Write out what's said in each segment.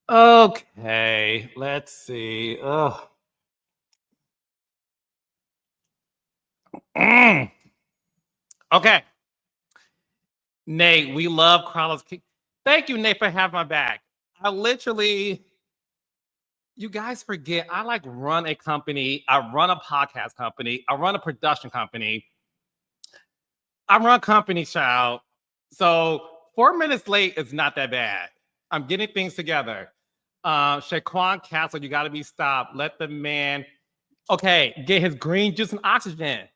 Okay, let's see. Mm. Okay, Nate, we love Carlos King. Thank you, Nate, for having my back. I literally, you guys forget, I like run a company. I run a podcast company. I run a production company. I run company, child. So 4 minutes late is not that bad. I'm getting things together. Shaquan Castle, you got to be stopped. Let the man, okay, get his green juice and oxygen.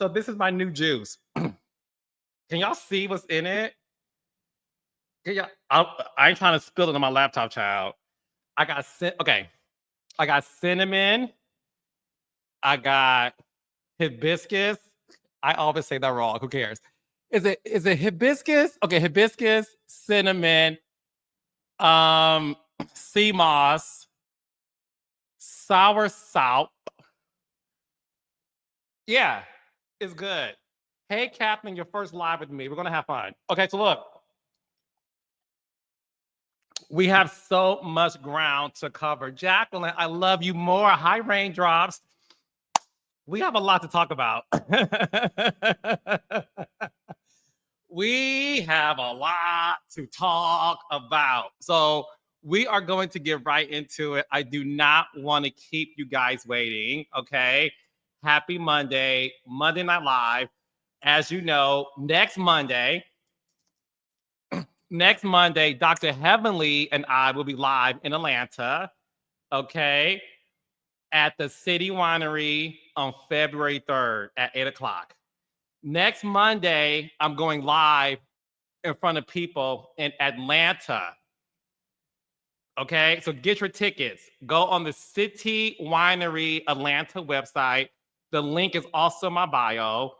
So this is my new juice. Can y'all see what's in it? Can y'all, I ain't trying to spill it on my laptop, child. Okay. I got cinnamon. I got hibiscus. I always say that wrong. Who cares? Is it hibiscus? Okay, hibiscus, cinnamon, um, sea moss, sour salt. Yeah, it's good. Hey, Catherine, your first live with me. We're gonna have fun. Okay, so look, we have so much ground to cover. Jacqueline, I love you more. High raindrops. We have a lot to talk about. We have a lot to talk about. So we are going to get right into it. I do not want to keep you guys waiting. Okay. Happy Monday, Monday Night Live. As you know, next Monday, Dr. Heavenly and I will be live in Atlanta. Okay. At the City Winery on February 3rd at 8 o'clock. Next Monday, I'm going live in front of people in Atlanta. Okay, so get your tickets. Go on the City Winery Atlanta website. The link is also in my bio.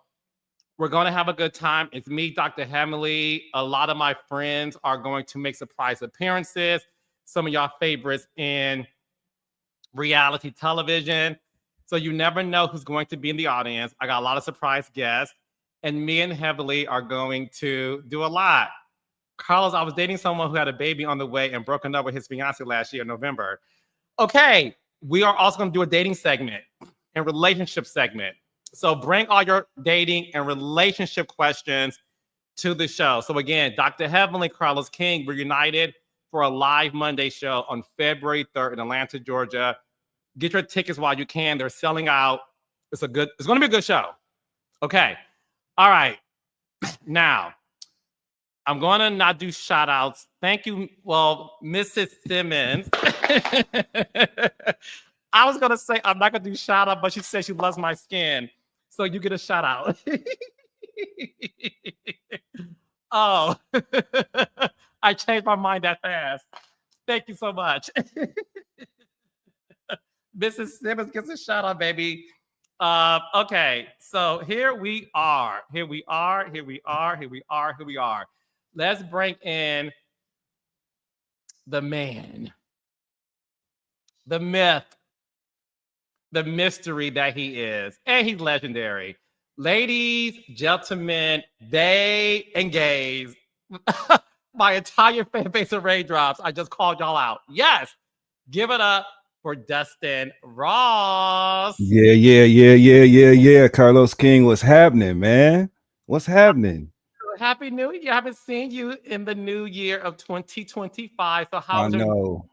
We're going to have a good time. It's me, Dr. Hemley. A lot of my friends are going to make surprise appearances. Some of y'all favorites in reality television. So you never know who's going to be in the audience. I got a lot of surprise guests. And me and Heavily are going to do a lot. Carlos, I was dating someone who had a baby on the way and broken up with his fiance last year in November. Okay, we are also going to do a dating segment and relationship segment. So bring all your dating and relationship questions to the show. So again, Dr. Heavenly, Carlos King, we're united for a live Monday show on February 3rd in Atlanta, Georgia. Get your tickets while you can. They're selling out. It's going to be a good show. Okay. All right. Now, I'm going to not do shout outs. Thank you. Well, Mrs. Simmons. I was going to say I'm not going to do shout out, but she said she loves my skin. So you get a shout out. Oh, I changed my mind that fast. Thank you so much. Mrs. Simmons gets a shout out, baby. Okay, so here we are. Here we are. Here we are. Here we are. Here we are. Let's bring in the man, the myth, the mystery that he is. And he's legendary. Ladies, gentlemen, they and gays, my entire fan base of raindrops, I just called y'all out. Yes, give it up for Dustin Ross. Yeah. Carlos King, what's happening, man? What's happening? Happy New Year. I haven't seen you in the new year of 2025. So I how's your know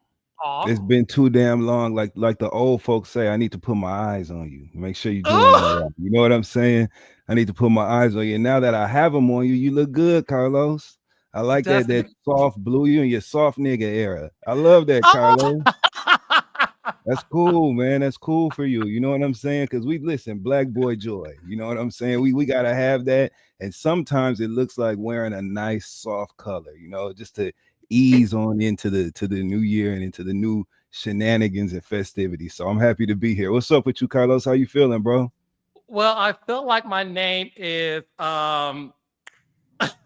talk? it's been too damn long. Like the old folks say, I need to put my eyes on you. Make sure you're doing all Oh, right. You know what I'm saying? I need to put my eyes on you. Now that I have them on you, you look good, Carlos. I like that Dustin. soft blue, you and your soft nigga era. I love that, Oh. Carlos. That's cool, man. That's cool for you. You know what I'm saying? Because we listen, black boy joy. You know what I'm saying? We gotta have that. And sometimes it looks like wearing a nice soft color, just to ease on into the new year and into the new shenanigans and festivities. So I'm happy to be here. What's up with you, Carlos? How you feeling, bro? Well, I feel like my name is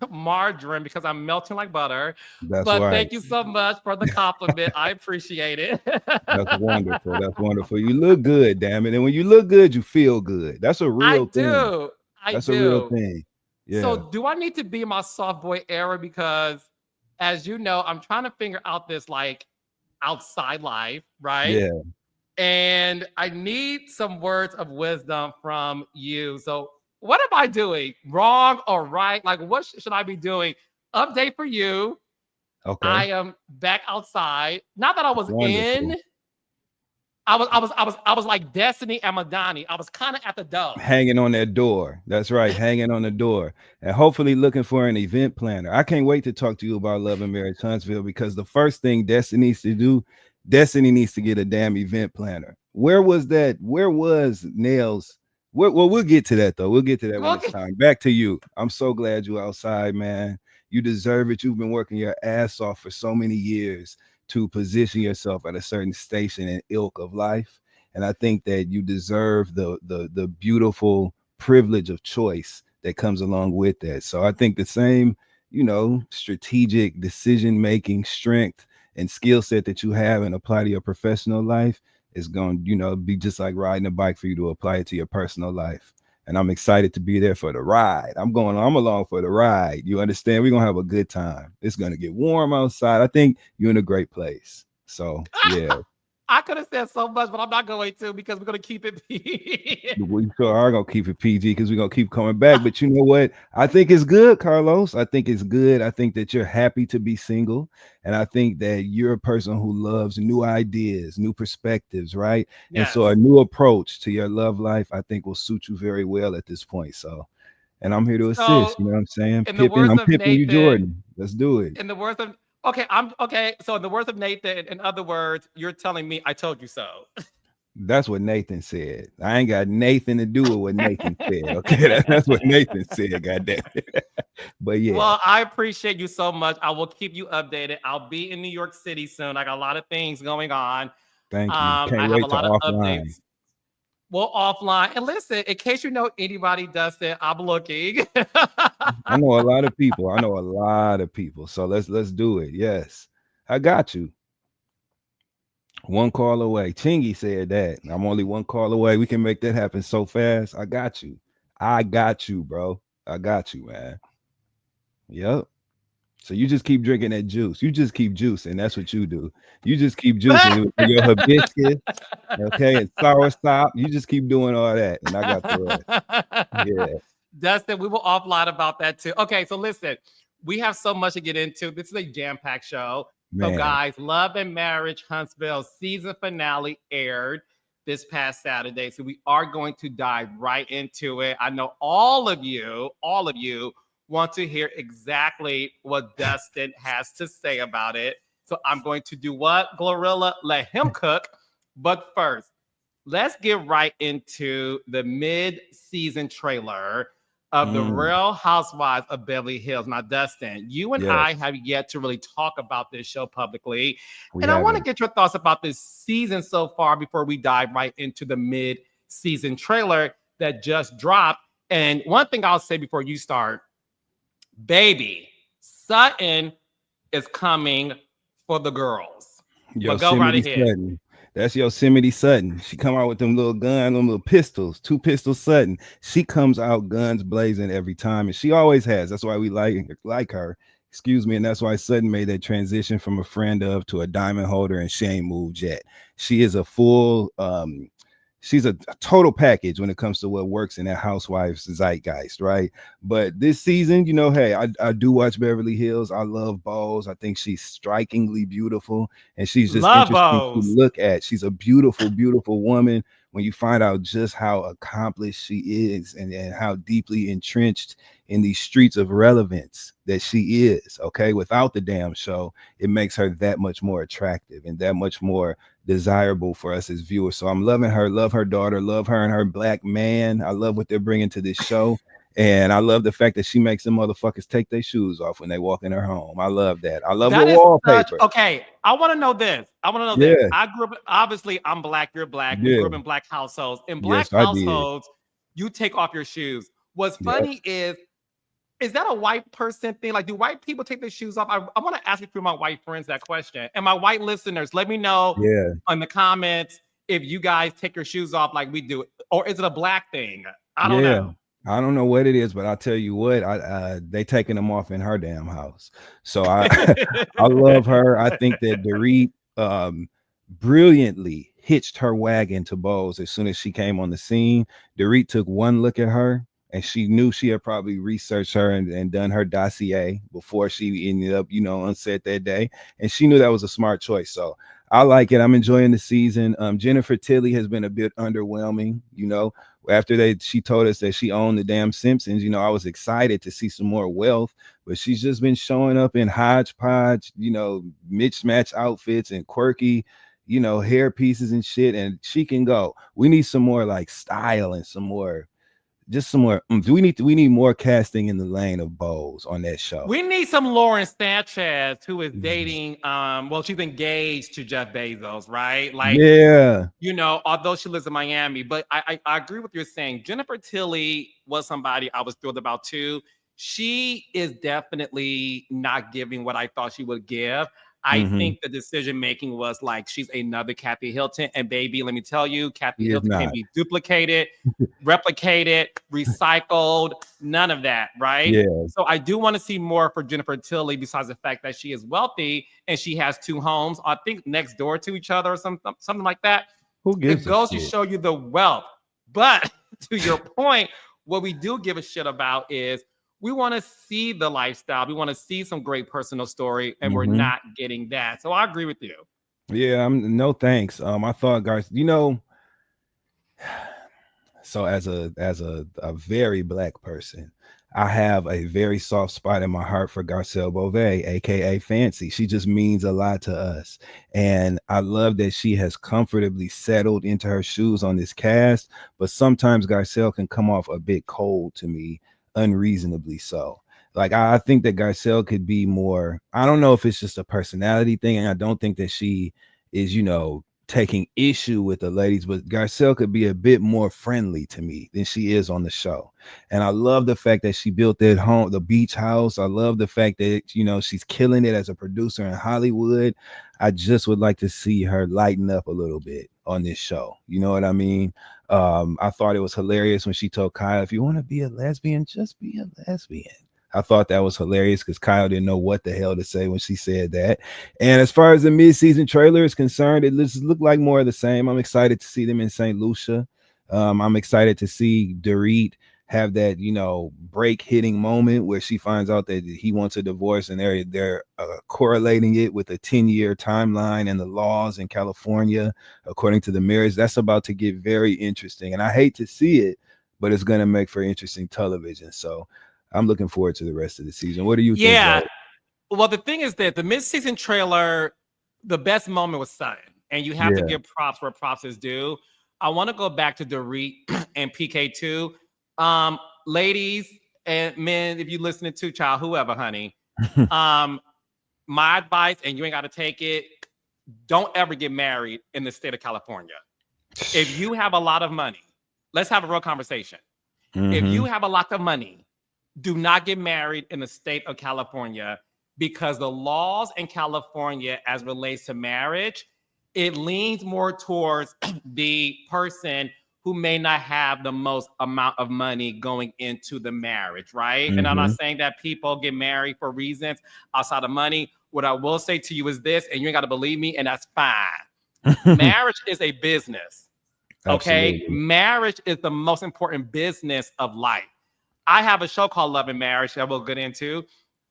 margarine because I'm melting like butter. That's But right. thank you so much for the compliment. I appreciate it. That's wonderful. That's wonderful. You look good, damn it. And when you look good, you feel good. That's a I real thing. do. I That's a real do. thing. Yeah. So do I need to be my soft boy era? Because as you know, I'm trying to figure out this like outside life, right? Yeah. And I need some words of wisdom from you. So, what am I doing wrong or right? Like, what should I be doing? Update for you. I Okay. am back outside. Not that I was Wonderful. in. I was like Destiny and Madani. I was kind of at the door. Hanging on that door. That's right, hanging on the door. And hopefully looking for an event planner. I can't wait to talk to you about Love and Marriage Huntsville, because the first thing Destiny needs to do, Destiny needs to get a damn event planner. Where was that? Where was Nails? Well, we'll get to that though. We'll get to that when it's Okay. time. Back to you. I'm so glad you're outside, man. You deserve it. You've been working your ass off for so many years to position yourself at a certain station and ilk of life. And I think that you deserve the beautiful privilege of choice that comes along with that. So I think the same, strategic decision making strength and skill set that you have and apply to your professional life is going to, be just like riding a bike for you to apply it to your personal life. And I'm excited to be there for the ride. I'm along for the ride. You understand? We're gonna have a good time. It's gonna get warm outside. I think you're in a great place. So yeah. I could have said so much, but I'm not going to because we're going to keep it. We sure are gonna keep it PG because we're gonna keep coming back. But you know what? I think it's good, Carlos. I think it's good. I think that you're happy to be single. And I think that you're a person who loves new ideas, new perspectives, right? And so a Yes. new approach to your love life, I think will suit you very well at this point. So, and I'm here to So, assist. You know what I'm saying? in the Pippin, words I'm of pipping you, Nathan, Jordan. Let's do it. in the words of okay, I'm okay. So, in the words of Nathan, in other words, you're telling me I told you so. That's what Nathan said. I ain't got Nathan to do with what Nathan said. Okay, that's what Nathan said. Goddamn it. But yeah, Well, I appreciate you so much. I will keep you updated. I'll be in New York City soon. I got a lot of things going on. thank you. Can't I have a wait to lot of offline. updates. Well, offline. And listen, in case you know anybody does it, I'm looking. I know a lot of people. I know a lot of people. So let's do it. Yes. I got you. One call away. Chingy said that. I'm only one call away. We can make that happen so fast. I got you. I got you, bro. I got you, man. Yep. So you just keep drinking that juice. You just keep juicing. That's what you do. You just keep juicing with your hibiscus, okay, and sour stop. You just keep doing all that, and I got the rest. Yeah, Dustin, we will offline about that too. Okay, so listen, we have so much to get into. This is a jam-packed show. So, man. guys, Love and Marriage Huntsville season finale aired this past Saturday. So we are going to dive right into it. I know all of you want to hear exactly what Dustin has to say about it. So I'm going to do what? Glorilla, let him cook. But first, let's get right into the mid-season trailer of the Mm, Real Housewives of Beverly Hills. Now, Dustin, you and I yes, have yet to really talk about this show publicly. we And I want to haven't. get your thoughts about this season so far before we dive right into the mid-season trailer that just dropped. And one thing I'll say before you start, baby, Sutton is coming for the girls. But go right Yosemite ahead. Sutton. That's Yosemite Sutton. She come out with them little gun, them little pistols, two pistols Sutton. She comes out guns blazing every time, and she always has. That's why we like her. Excuse me, and that's why Sutton made that transition from a friend of to a diamond holder, and she ain't moved yet. She is a full she's a total package when it comes to what works in that housewife's zeitgeist, right? But this season, hey, I do watch Beverly Hills. I love Balls. I think she's strikingly beautiful, and she's just Love interesting to O's. look at. She's a beautiful, beautiful woman when you find out just how accomplished she is, and how deeply entrenched in these streets of relevance that she is. Okay, without the damn show, it makes her that much more attractive and that much more desirable for us as viewers. So I'm loving her, love her daughter, love her and her black man. I love what they're bringing to this show. And I love the fact that she makes them motherfuckers take their shoes off when they walk in her home. I love that. I love the That is such wallpaper. okay. I want to know this. I want to know this. Yeah. I grew up, obviously, I'm black, you're black. We grew Yeah. up in black households. In black Yes, I did. households, you take off your shoes. What's Yep. funny is that a white person thing? Like, do white people take their shoes off? I want to ask you through my white friends that question. And my white listeners, let me know Yeah. in the comments if you guys take your shoes off like we do, or is it a black thing? I don't Yeah. know. I don't know what it is, but I'll tell you what, they taking them off in her damn house. So I I love her. I think that Dorit um, brilliantly hitched her wagon to Bose as soon as she came on the scene. Dorit took one look at her and she knew she had probably researched her and done her dossier before she ended up, on set that day. And she knew that was a smart choice. So I like it. I'm enjoying the season. Jennifer Tilly has been a bit underwhelming, after she told us that she owned the damn Simpsons, I was excited to see some more wealth, but she's just been showing up in hodgepodge, mismatch outfits and quirky, hair pieces and shit. And she can go. We need some more like style and some more we need more casting in the lane of Bose on that show. We need some Lauren Sanchez who is dating she's engaged to Jeff Bezos, right? Like, yeah, although she lives in Miami, but I agree with you saying. Jennifer Tilly was somebody I was thrilled about too. She is definitely not giving what I thought she would give. I think the decision making was like she's another Kathy Hilton, and baby, let me tell you, Kathy Hilton can be duplicated, replicated, recycled, none of that, right? Yeah. So I do want to see more for Jennifer Tilly besides the fact that she is wealthy and she has 2 homes, I think next door to each other or something like that. Who gives it goes to show you the wealth. But to your point, what we do give a shit about is we want to see the lifestyle. We want to see some great personal story, and we're not getting that. So I agree with you. Yeah, no thanks. I thought so as a very black person, I have a very soft spot in my heart for Garcelle Beauvais, aka Fancy. She just means a lot to us. And I love that she has comfortably settled into her shoes on this cast, but sometimes Garcelle can come off a bit cold to me, unreasonably so. Like I think that Garcelle could be more, I don't know if it's just a personality thing, and I don't think that she is, taking issue with the ladies, but Garcelle could be a bit more friendly to me than she is on the show. And I love the fact that she built that home, the beach house. I love the fact that, she's killing it as a producer in Hollywood. I just would like to see her lighten up a little bit on this show. You know what I mean? I thought it was hilarious when she told Kyle, if you want to be a lesbian, just be a lesbian. I thought that was hilarious because Kyle didn't know what the hell to say when she said that. And as far as the mid-season trailer is concerned, it looked like more of the same. I'm excited to see them in St. Lucia. I'm excited to see Dorit have that, break hitting moment where she finds out that he wants a divorce, and they're correlating it with a 10-year timeline and the laws in California according to the marriage. That's about to get very interesting, and I hate to see it, but it's going to make for interesting television. So I'm looking forward to the rest of the season. What do you think? Yeah. Well, the thing is that the mid-season trailer, the best moment was sudden, and you have to give props where props is due. I want to go back to Dorit and PK2. Ladies and men, if you're listening to child, whoever, honey, my advice, and you ain't got to take it, don't ever get married in the state of California. If you have a lot of money, let's have a real conversation. If you have a lot of money, do not get married in the state of California, because the laws in California as relates to marriage, it leans more towards the person who may not have the most amount of money going into the marriage, right? And I'm not saying that people get married for reasons outside of money. What I will say to you is this, and you ain't got to believe me, and that's fine. Marriage is a business, okay? Absolutely. Marriage is the most important business of life. I have a show called Love and Marriage that we'll get into.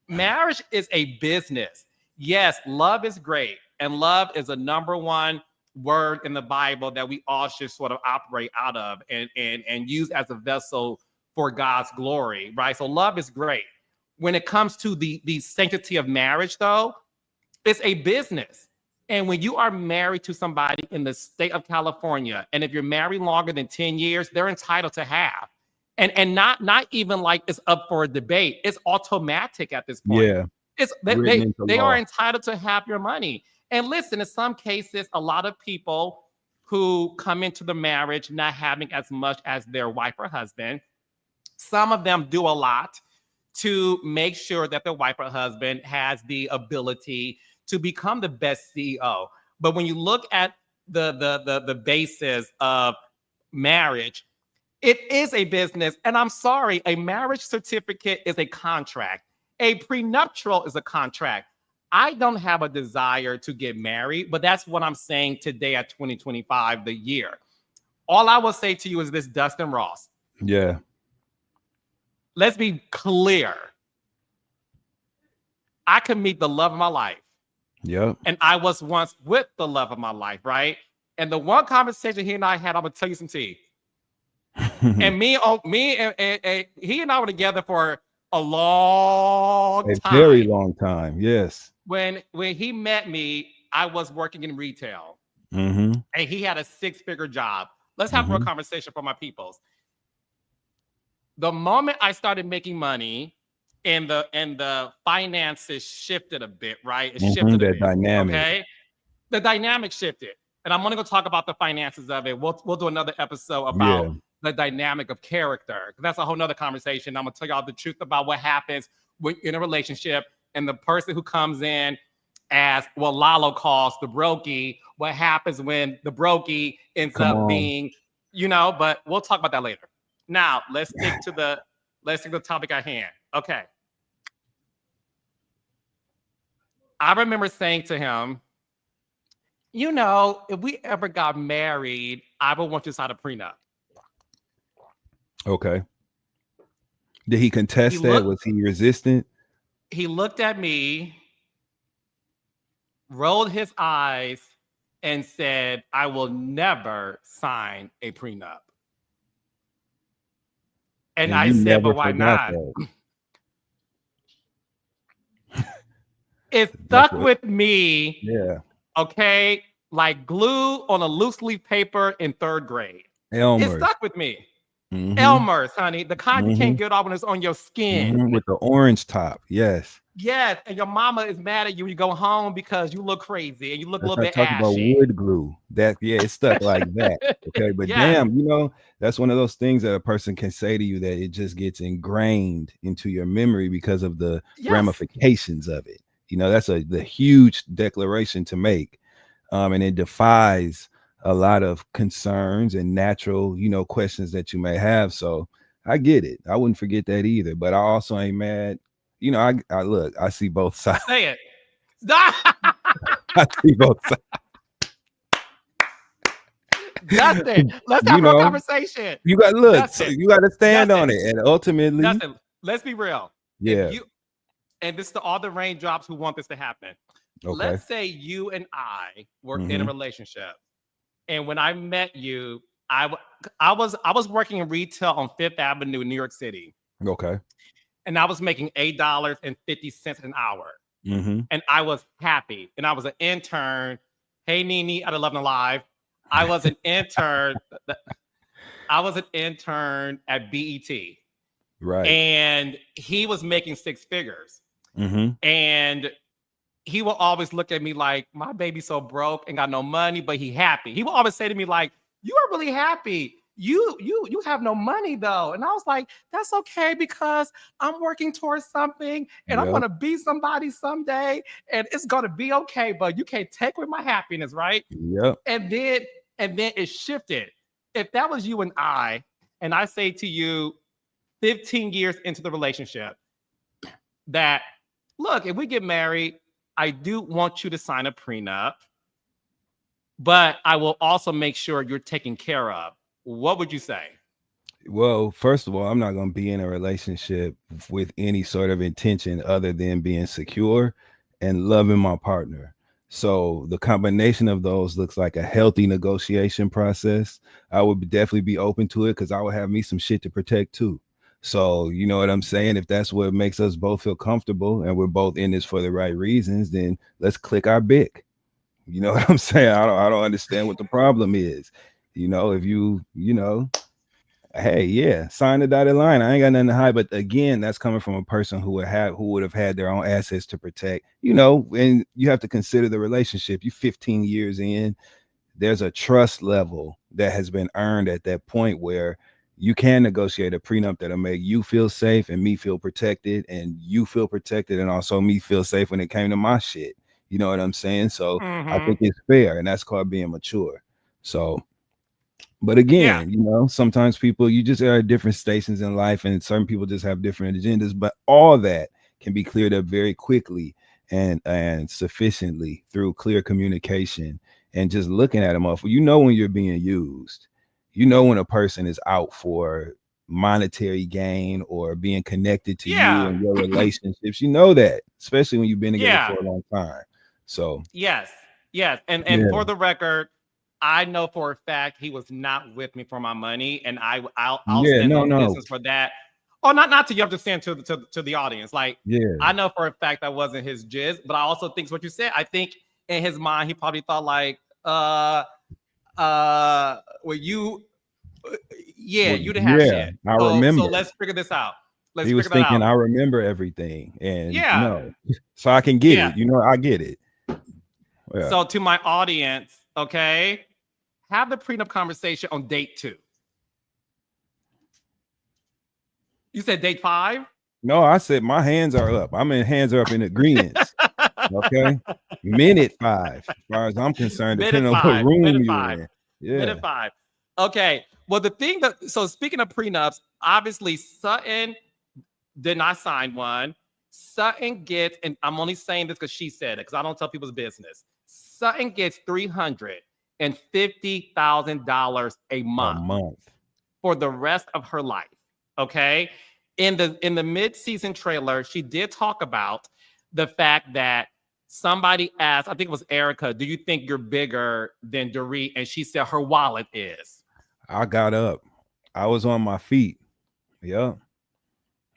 Marriage is a business. Yes, love is great. And love is a number one word in the Bible that we all should sort of operate out of and use as a vessel for God's glory, right? So love is great. When it comes to the sanctity of marriage, though, it's a business. And when you are married to somebody in the state of California, and if you're married longer than 10 years, they're entitled to half. And not even like it's up for a debate. It's automatic at this point. Yeah. It's they are entitled to have your money. And listen, in some cases, a lot of people who come into the marriage not having as much as their wife or husband, some of them do a lot to make sure that their wife or husband has the ability to become the best CEO. But when you look at the basis of marriage, it is a business. And I'm sorry, a marriage certificate is a contract. A prenuptial is a contract. I don't have a desire to get married, but that's what I'm saying today at 2025, the year. All I will say to you is this, Dustin Ross. Yeah. Let's be clear. I could meet the love of my life. Yep. And I was once with the love of my life, right? And the one conversation he and I had, I'm gonna tell you some tea. And he and I were together for a long time. Very long time. Yes. When he met me, I was working in retail, Mm-hmm. and he had a 6-figure job. Let's have a real conversation for my peoples. The moment I started making money, and the finances shifted a bit, right? It shifted a bit. Dynamic. Okay, the dynamic shifted, and I'm gonna go talk about the finances of it. We'll do another episode about the dynamic of character. That's a whole nother conversation. I'm gonna tell y'all the truth about what happens when in a relationship, and the person who comes in as what Lalo calls the brokey. What happens when the brokey ends up being, but we'll talk about that later. Now let's stick to the topic at hand. Okay. I remember saying to him, if we ever got married, I would want you to sign a prenup. Okay. Did he contest that? Was he resistant? He looked at me, rolled his eyes, and said, I will never sign a prenup. And I said, but why not? It stuck with me. Yeah. Okay. Like glue on a loose leaf paper in 3rd grade. Elmer's. It stuck with me. Elmer's, honey. The kind you can't get off when it's on your skin. With the orange top. Yes. Yes. And your mama is mad at you when you go home because you look crazy and you look a little bit talking ashy. About wood glue. It stuck like that. Okay. But damn, that's one of those things that a person can say to you that it just gets ingrained into your memory because of the ramifications of it. That's the huge declaration to make. And it defies a lot of concerns and natural, questions that you may have. So I get it. I wouldn't forget that either. But I also ain't mad. I look, I see both sides. Say it. I see both sides. Dustin, let's have a conversation. You got you got to stand on it, and ultimately, Dustin, let's be real. Yeah. And this is to all the raindrops who want this to happen. Okay. Let's say you and I were in a relationship, and when I met you, I was working in retail on 5th Avenue in New York City. Okay. And I was making $8.50 an hour. And I was happy. And I was an intern. Hey, Nene at 11 Alive. I was an intern. I was an intern at BET. Right. And he was making 6 figures. And he will always look at me like, my baby's so broke and got no money, but he happy. He will always say to me like, you are really happy. You have no money though. And I was like, that's okay because I'm working towards something and I'm going to be somebody someday and it's going to be okay, but you can't take away my happiness, right? Yep. And then it shifted. If that was you and I say to you 15 years into the relationship that, look, if we get married, I do want you to sign a prenup, but I will also make sure you're taken care of. What would you say? Well, first of all, I'm not going to be in a relationship with any sort of intention other than being secure and loving my partner. So the combination of those looks like a healthy negotiation process. I would definitely be open to it because I would have me some shit to protect too. So you know what I'm saying? If that's what makes us both feel comfortable and we're both in this for the right reasons, then let's click our bick. You know what I'm saying? I don't understand what the problem is. If hey, yeah, sign the dotted line. I ain't got nothing to hide. But again, that's coming from a person who would have had their own assets to protect, and you have to consider the relationship. You 15 years in, there's a trust level that has been earned at that point where you can negotiate a prenup that'll make you feel safe and me feel protected and you feel protected and also me feel safe when it came to my shit. You know what I'm saying? So I think it's fair, and that's called being mature. So, but again, sometimes people, you just are at different stations in life and certain people just have different agendas, but all that can be cleared up very quickly. and sufficiently through clear communication and just looking at them off. You know when you're being used. You know when a person is out for monetary gain or being connected to you Yeah. and your relationships. You know that, especially when you've been together Yeah. for a long time. So Yes. Yes. And yeah, for the record, I know for a fact he was not with me for my money, and I'll yeah, stand no, on no, business for that. Or not to you, have to stand to the audience. Like yeah. I know for a fact that wasn't his jizz, but I also think what you said. I think in his mind he probably thought like, well you, uh, yeah, Well, you didn't have yeah, shit. I So remember. let's figure this out. Let's He was figure that thinking out. I remember everything, and Yeah. no, so I can get Yeah. it. You know, I get it. Yeah. So to my audience, okay, have the prenup conversation on date 2. You said date 5? No, I said my hands are up. I'm in hands are up in agreements. Okay. Minute 5, as far as I'm concerned, Minute depending on what 5. room Minute you 5. in. Yeah. Minute 5. Okay. Well, the thing that, so speaking of prenups, obviously Sutton did not sign one. Sutton gets, and I'm only saying this because she said it, because I don't tell people's business. Sutton gets $350,000 a A month month. for the rest of her life. Okay. In the mid-season trailer, she did talk about the fact that somebody asked, I think it was Erica, do you think you're bigger than Dorit? And she said her wallet is. I got up. I was on my feet. Yup.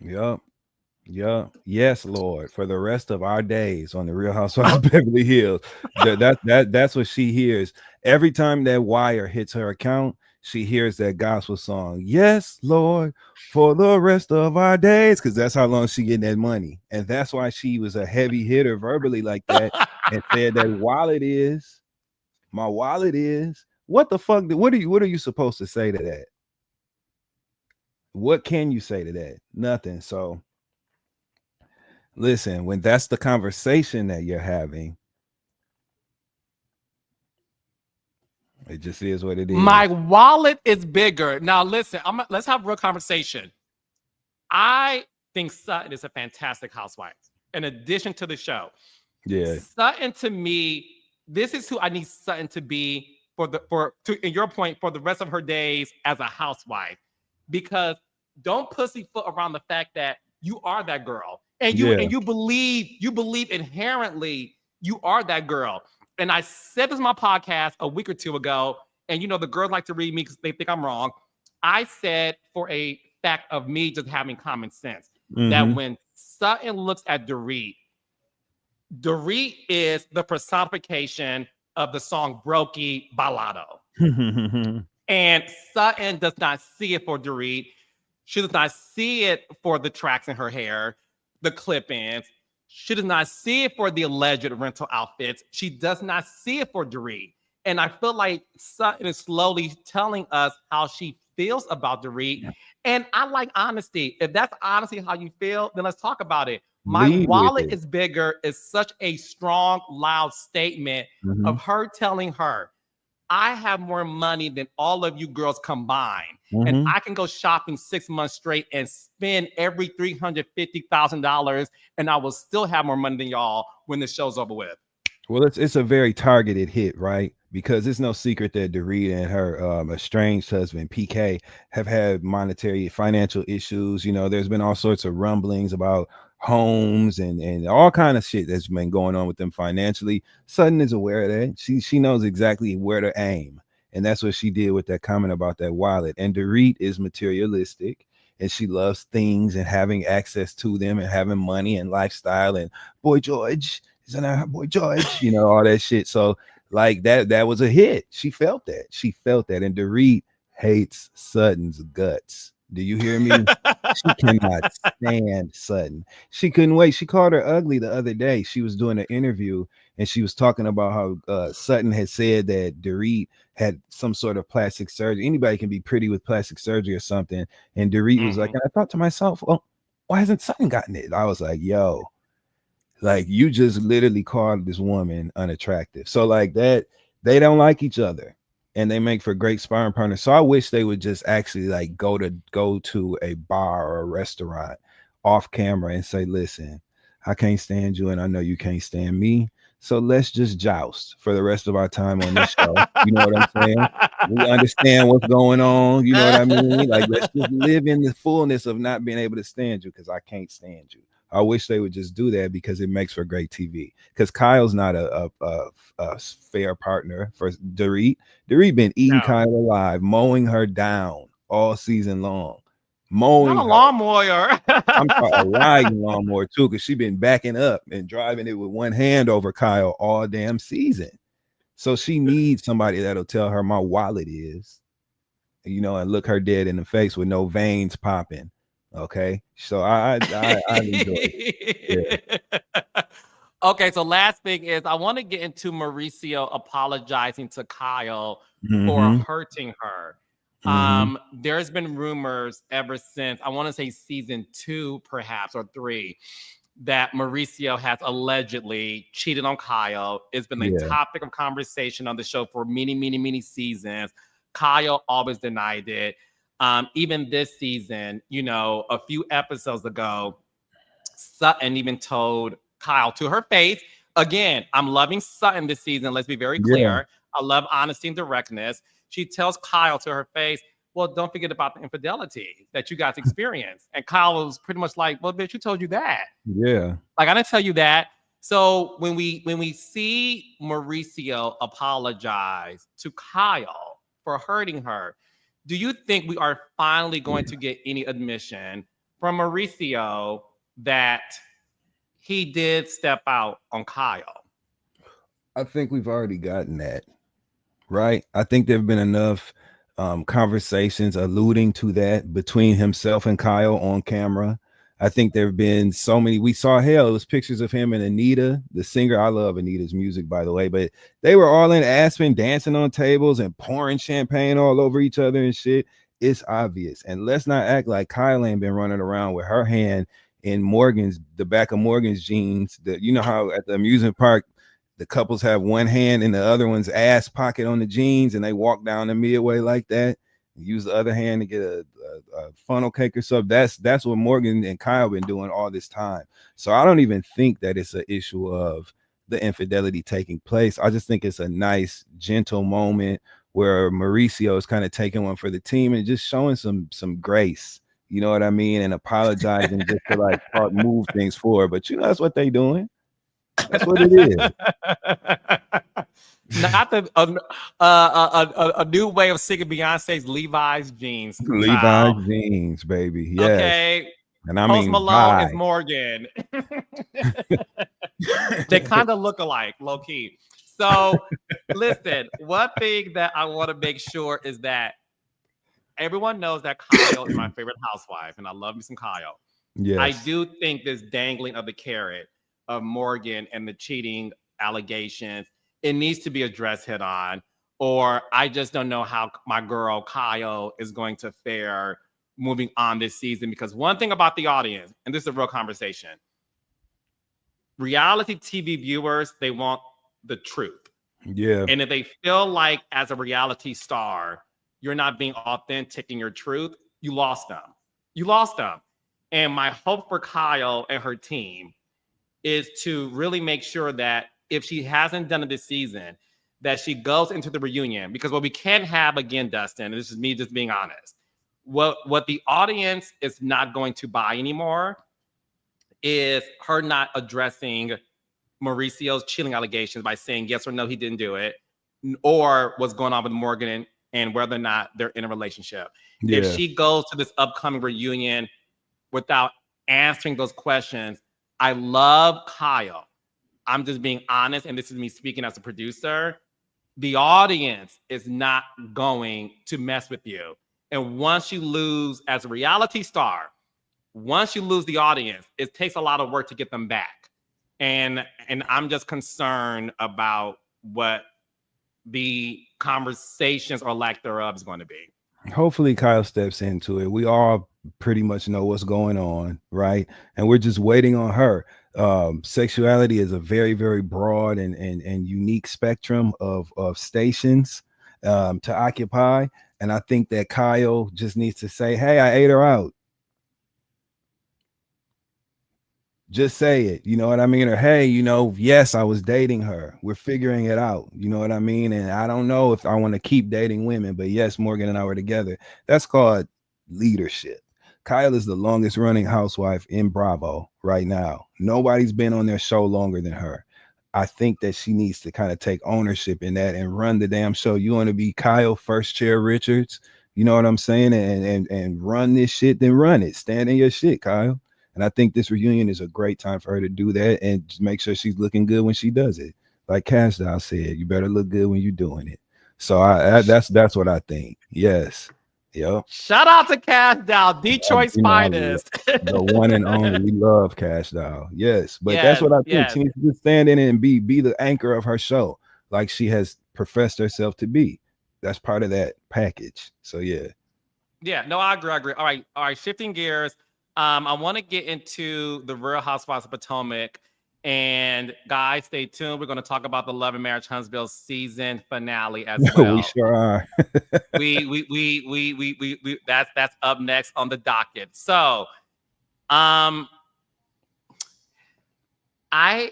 Yup. Yup. Yes, Lord. For the rest of our days on the Real Housewives of Beverly Hills. That's what she hears. Every time that wire hits her account, she hears that gospel song. Yes, Lord, for the rest of our days. Because that's how long she getting that money. And that's why she was a heavy hitter verbally like that and said that wallet is, my wallet is. What the fuck? What are you supposed to say to that? What can you say to that? Nothing. So listen, when that's the conversation that you're having, it just is what it My is. wallet is bigger. Now, listen, let's have a real conversation. I think Sutton is a fantastic housewife. In addition to the show, Yeah. Sutton to me, this is who I need Sutton to be in your point, for the rest of her days as a housewife. Because don't pussyfoot around the fact that you are that girl. And you Yeah. and you believe inherently you are that girl. And I said this in my podcast a week or two ago, and the girls like to read me because they think I'm wrong. I said, for a fact of me just having common sense, that Mm-hmm. when Sutton looks at Dorit, Dorit is the personification of the song Brokey Ballado. And Sutton does not see it for Dorit. She does not see it for the tracks in her hair, the clip-ins. She does not see it for the alleged rental outfits. She does not see it for Dorit. And I feel like Sutton is slowly telling us how she feels about Dorit. And I like honesty. If that's honestly how you feel, then let's talk about it. My Lead with wallet it. is bigger is such a strong, loud statement Mm-hmm. of her telling her, I have more money than all of you girls combined. And Mm-hmm. I can go shopping 6 months straight and spend every $350,000, and I will still have more money than y'all when the show's over with. Well, it's a very targeted hit, right? Because it's no secret that Dorit and her estranged husband PK have had monetary financial issues. You know, there's been all sorts of rumblings about homes and all kind of shit that's been going on with them financially. Sutton is aware of that. She knows exactly where to aim, and that's what she did with that comment about that wallet. And Dorit is materialistic, and she loves things and having access to them and having money and lifestyle. And Boy George, isn't that Boy George? You know, all that shit. So like that was a hit. She felt that. She felt that. And Dorit hates Sutton's guts. Do you hear me? She cannot stand Sutton. She couldn't wait. She called her ugly the other day. She was doing an interview and she was talking about how Sutton had said that Dorit had some sort of plastic surgery. Anybody can be pretty with plastic surgery or something. And Dorit was like, Mhm. and I thought to myself, well, why hasn't Sutton gotten it? I was like, yo, like you just literally called this woman unattractive. So like that, they don't like each other and they make for great sparring partners. So I wish they would just actually like go to a bar or a restaurant off camera and say, listen, I can't stand you, and I know you can't stand me. So let's just joust for the rest of our time on this show. You know what I'm saying? We understand what's going on. You know what I mean? Like, let's just live in the fullness of not being able to stand you because I can't stand you. I wish they would just do that because it makes for great TV. Because Kyle's not a fair partner for Dorit. Dorit been eating No, Kyle alive, mowing her down all season long, not mowing a her. lawnmower. I'm talking a riding lawnmower too, because she been backing up and driving it with one hand over Kyle all damn season. So she needs somebody that'll tell her my wallet is, and look her dead in the face with no veins popping. Okay, so I enjoyed it. Yeah. Okay, so last thing is I want to get into Mauricio apologizing to Kyle for Mm-hmm. hurting her. Mm-hmm. There's been rumors ever since I want to say season 2, perhaps, or 3, that Mauricio has allegedly cheated on Kyle. It's been a Yeah. topic of conversation on the show for many, many, many seasons. Kyle always denied it. Even this season, a few episodes ago, Sutton even told Kyle to her face. Again, I'm loving Sutton this season. Let's be very Yeah. clear. I love honesty and directness. She tells Kyle to her face, well, don't forget about the infidelity that you guys experienced. And Kyle was pretty much like, well, bitch, who told you that? Yeah. Like, I didn't tell you that. So when we see Mauricio apologize to Kyle for hurting her, do you think we are finally going to get any admission from Mauricio that he did step out on Kyle? I think we've already gotten that. Right? I think there have been enough conversations alluding to that between himself and Kyle on camera. I think there have been so many. We saw it was pictures of him and Anita, the singer. I love Anita's music, by the way, but they were all in Aspen dancing on tables and pouring champagne all over each other and shit. It's obvious. And let's not act like Kyle ain't been running around with her hand in the back of Morgan's jeans. You know how at the amusement park the couples have one hand in the other one's ass pocket on the jeans and they walk down the midway like that, use the other hand to get a funnel cake or something. That's what Morgan and Kyle been doing all this time. So I don't even think that it's an issue of the infidelity taking place. I just think it's a nice gentle moment where Mauricio is kind of taking one for the team and just showing some grace, you know what I mean, and apologizing just to like move things forward. But that's what they doing. That's what it is. Not a new way of singing Beyonce's Levi's jeans, Levi's child. jeans, baby. Yes. Okay. And I Post mean Malone is bye. Morgan. They kind of look alike, low key. So, listen, one thing that I want to make sure is that everyone knows that Kyle is my favorite housewife, and I love me some Kyle. I Yes. do think this dangling of the carrot of Morgan and the cheating allegations, it needs to be addressed head on, or I just don't know how my girl Kyle is going to fare moving on this season. Because one thing about the audience, and this is a real conversation, reality TV viewers, they want the truth. Yeah. And if they feel like as a reality star, you're not being authentic in your truth, you lost them. You lost them. And my hope for Kyle and her team is to really make sure that if she hasn't done it this season, that she goes into the reunion. Because what we can't have, again, Dustin, and this is me just being honest, what the audience is not going to buy anymore is her not addressing Mauricio's cheating allegations by saying yes or no, he didn't do it, or what's going on with Morgan and whether or not they're in a relationship. If Yeah. she goes to this upcoming reunion without answering those questions, I love Kyle. I'm just being honest, and this is me speaking as a producer. The audience is not going to mess with you. And once you lose as a reality star, once you lose the audience, it takes a lot of work to get them back. And I'm just concerned about what the conversations or lack thereof is going to be. Hopefully Kyle steps into it. We all pretty much know what's going on, right? And we're just waiting on her. Sexuality is a very, very broad and unique spectrum of stations to occupy. And I think that Kyle just needs to say, hey, I ate her out. just say it. You know what I mean? Or hey, yes, I was dating her. We're figuring it out. You know what I mean? And I don't know if I want to keep dating women, but yes, Morgan and I were together. That's called leadership. Kyle is the longest running housewife in Bravo right now. Nobody's been on their show longer than her. I think that she needs to kind of take ownership in that and run the damn show. You want to be Kyle First Chair Richards, you know what I'm saying? And run this shit, then run it. Stand in your shit, Kyle. And I think this reunion is a great time for her to do that and just make sure she's looking good when she does it. Like Cash Doll said, you better look good when you're doing it. So that's what I think. Yes. Yep. Shout out to Cash Doll, Detroit's You know, finest. the one and only. We love Cash Doll. Yes. But that's Yes, what I think. yes. She needs to just stand in it and be the anchor of her show, like she has professed herself to be. That's part of that package. So yeah. Yeah, no, I agree. I agree. All right. Shifting gears, I want to get into the Real Housewives of Potomac, and guys, stay tuned. We're going to talk about the Love and Marriage Huntsville season finale as We well. sure are. That's up next on the docket. So, I I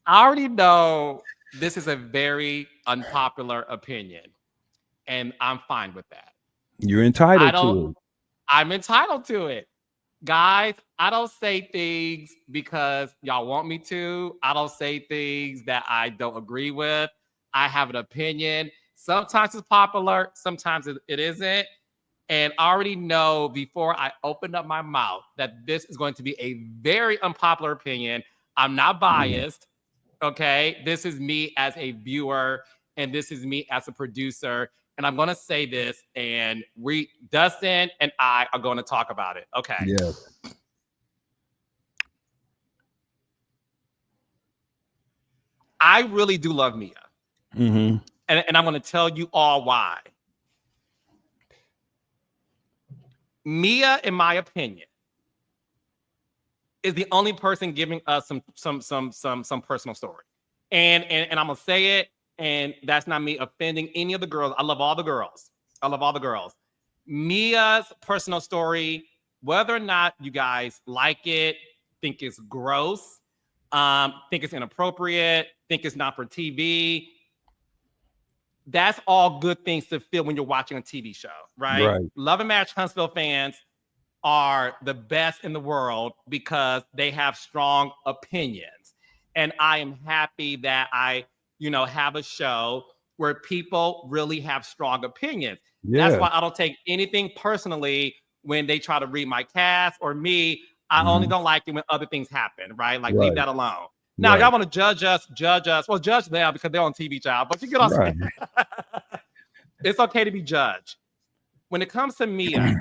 already know this is a very unpopular opinion, and I'm fine with that. You're I entitled don't. to it. I'm entitled to it. Guys, I don't say things because y'all want me to. I don't say things that I don't agree with. I have an opinion. Sometimes it's popular, sometimes it isn't. And I already know before I open up my mouth that this is going to be a very unpopular opinion. I'm not biased. Okay. This is me as a viewer, and this is me as a producer. And I'm going to say this, and Dustin and I are going to talk about it. Okay. Yeah. I really do love Mia. Mm-hmm. And I'm going to tell you all why. Mia, in my opinion, is the only person giving us some personal story. And I'm gonna say it, and that's not me offending any of the girls. I love all the girls. I love all the girls. Mia's personal story, whether or not you guys like it, think it's gross, think it's inappropriate, think it's not for TV, that's all good things to feel when you're watching a TV show, right? Right. Love and Marriage Huntsville fans are the best in the world because they have strong opinions. And I am happy that I, have a show where people really have strong opinions. That's Yeah. why I don't take anything personally when they try to read my cast or me. I only Mm-hmm. don't like it when other things happen, right? Like leave Right. that alone. Now, Right. y'all want to judge us. Well, judge them because they're on TV, child. But you get what I'm Right. saying? It's okay to be judged. When it comes to Mia,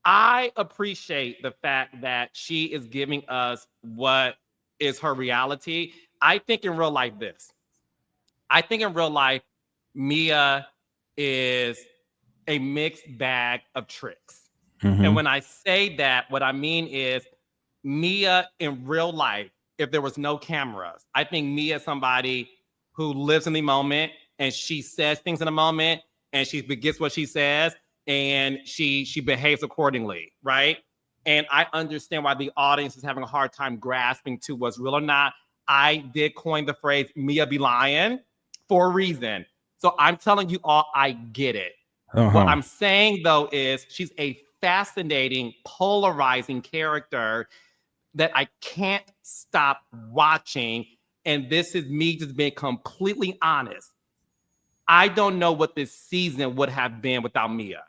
I appreciate the fact that she is giving us what is her reality. I think in real life, Mia is a mixed bag of tricks. And Mm-hmm. when I say that, what I mean is Mia in real life, if there was no cameras, I think Mia is somebody who lives in the moment and she says things in a moment and she gets what she says and she behaves accordingly, right? And I understand why the audience is having a hard time grasping to what's real or not. I did coin the phrase Mia be lying for a reason. So I'm telling you all, I get it. What Uh-huh. I'm saying though is she's a fascinating, polarizing character that I can't stop watching. And this is me just being completely honest. I don't know what this season would have been without Mia.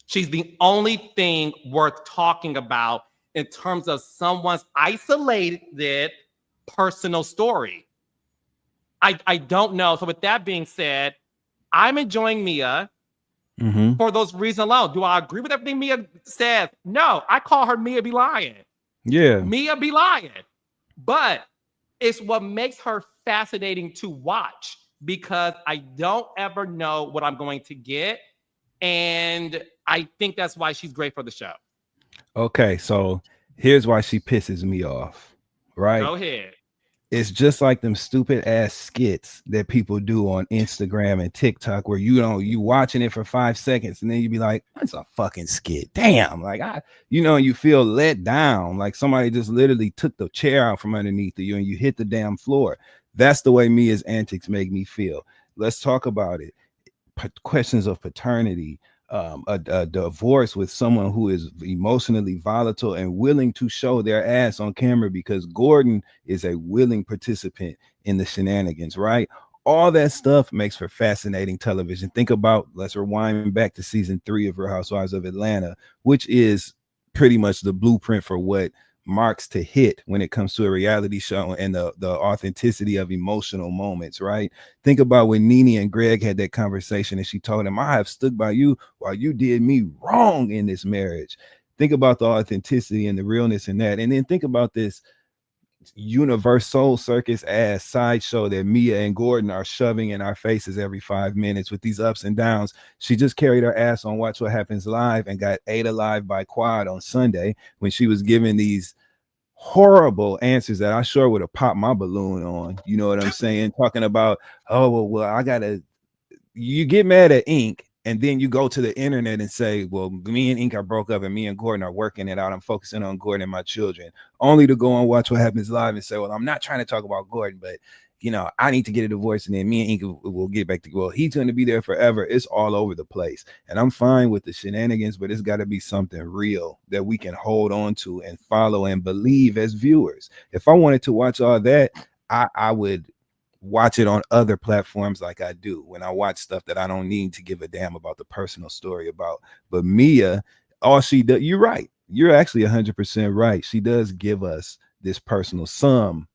She's the only thing worth talking about in terms of someone's isolated personal story. I don't know. So, with that being said, I'm enjoying Mia Mm-hmm. for those reasons alone. Do I agree with everything Mia says? No, I call her Mia be lying. Yeah. Mia be lying. But it's what makes her fascinating to watch because I don't ever know what I'm going to get. And I think that's why she's great for the show. Okay. So here's why she pisses me off. Right. Go ahead. It's just like them stupid ass skits that people do on Instagram and TikTok where you watching it for 5 seconds and then you be like, that's a fucking skit. Damn. Like you feel let down. Like somebody just literally took the chair out from underneath you and you hit the damn floor. That's the way Mia's antics make me feel. Let's talk about it. Questions of paternity, a divorce with someone who is emotionally volatile and willing to show their ass on camera because Gordon is a willing participant in the shenanigans, right? All that stuff makes for fascinating television. Think about, let's rewind back to season 3 of Real Housewives of Atlanta, which is pretty much the blueprint for what marks to hit when it comes to a reality show and the authenticity of emotional moments, right? Think about when Nene and Greg had that conversation and she told him, I have stood by you while you did me wrong in this marriage. Think about the authenticity and the realness in that. And then think about this universe soul circus ass sideshow that Mia and Gordon are shoving in our faces every 5 minutes with these ups and downs. She just carried her ass on Watch What Happens Live and got ate alive by Quad on Sunday when she was giving these horrible answers that I sure would have popped my balloon on. You know what I'm saying? Talking about, oh, well, I gotta, you get mad at Ink and then you go to the internet and say, well, me and Ink are broke up and me and Gordon are working it out. I'm focusing on Gordon and my children, only to go and Watch What Happens Live and say, well, I'm not trying to talk about Gordon, but I need to get a divorce and then me and Ink will get back to, well, he's going to be there forever. It's all over the place. And I'm fine with the shenanigans, but it's got to be something real that we can hold on to and follow and believe as viewers. If I wanted to watch all that, I would watch it on other platforms like I do when I watch stuff that I don't need to give a damn about the personal story about. But Mia, all she does, you're right. You're actually 100% right. She does give us this personal, some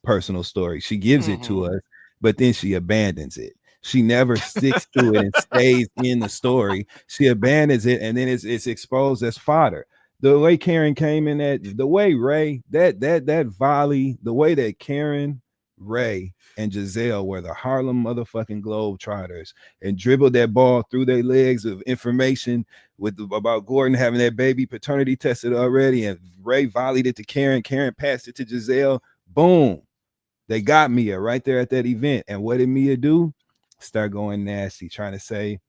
personal story. She gives it to Mm-hmm. us, but then she abandons it. She never sticks to it and stays in the story. She abandons it, and then it's exposed as fodder. The way Karen came in, the way Ray, that volley, the way that Karen, Ray, and Giselle were the Harlem motherfucking Globetrotters and dribbled that ball through their legs of information about Gordon having that baby paternity tested already, and Ray volleyed it to Karen. Karen passed it to Giselle. Boom. They got Mia right there at that event. And what did Mia do? Start going nasty, trying to say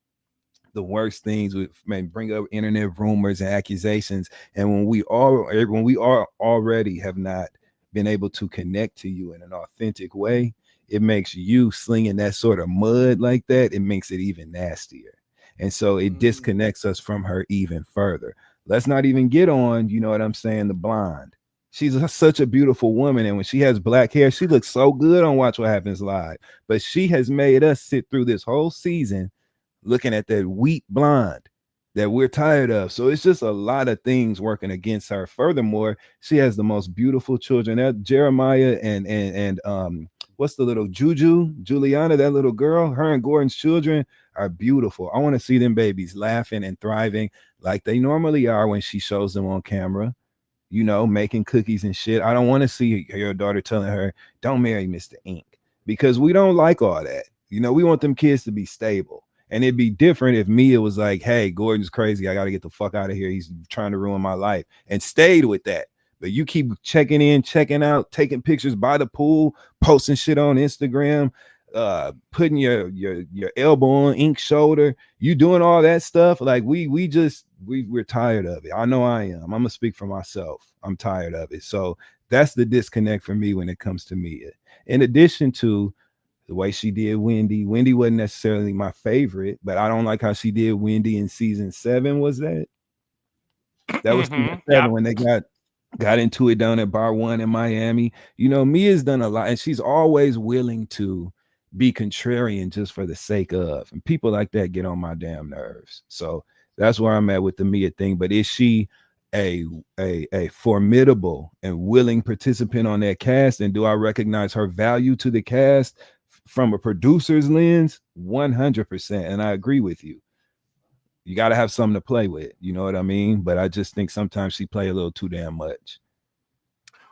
the worst things, with bring up internet rumors and accusations. And when we are already have not been able to connect to you in an authentic way, it makes you slinging that sort of mud like that, it makes it even nastier. And so it Mm. disconnects us from her even further. Let's not even get on, you know what I'm saying, the blonde. She's such a beautiful woman, and when she has black hair, she looks so good on Watch What Happens Live. But she has made us sit through this whole season looking at that weak blonde that we're tired of. So it's just a lot of things working against her. Furthermore, she has the most beautiful children. That Jeremiah and what's the little Juliana, that little girl, her and Gordon's children are beautiful. I want to see them babies laughing and thriving like they normally are when she shows them on camera, making cookies and shit. I don't want to see your daughter telling her, don't marry Mr. Ink, because we don't like all that. We want them kids to be stable. And it'd be different if Mia was like, hey, Gordon's crazy. I got to get the fuck out of here. He's trying to ruin my life, and stayed with that. But you keep checking in, checking out, taking pictures by the pool, posting shit on Instagram, putting your elbow on Ink's shoulder. You doing all that stuff. Like we're tired of it. I know I am. I'm gonna speak for myself. I'm tired of it. So that's the disconnect for me when it comes to Mia. In addition to the way she did Wendy. Wendy wasn't necessarily my favorite, but I don't like how she did Wendy in season 7. Was that? That was season Mm-hmm. 7 Yep. when they got into it down at Bar One in Miami. Mia's done a lot, and she's always willing to be contrarian just for the sake of. And people like that get on my damn nerves. So that's where I'm at with the Mia thing. But is she a a formidable and willing participant on that cast? And do I recognize her value to the cast from a producer's lens? 100%. And I agree with you. You got to have something to play with. You know what I mean? But I just think sometimes she play a little too damn much.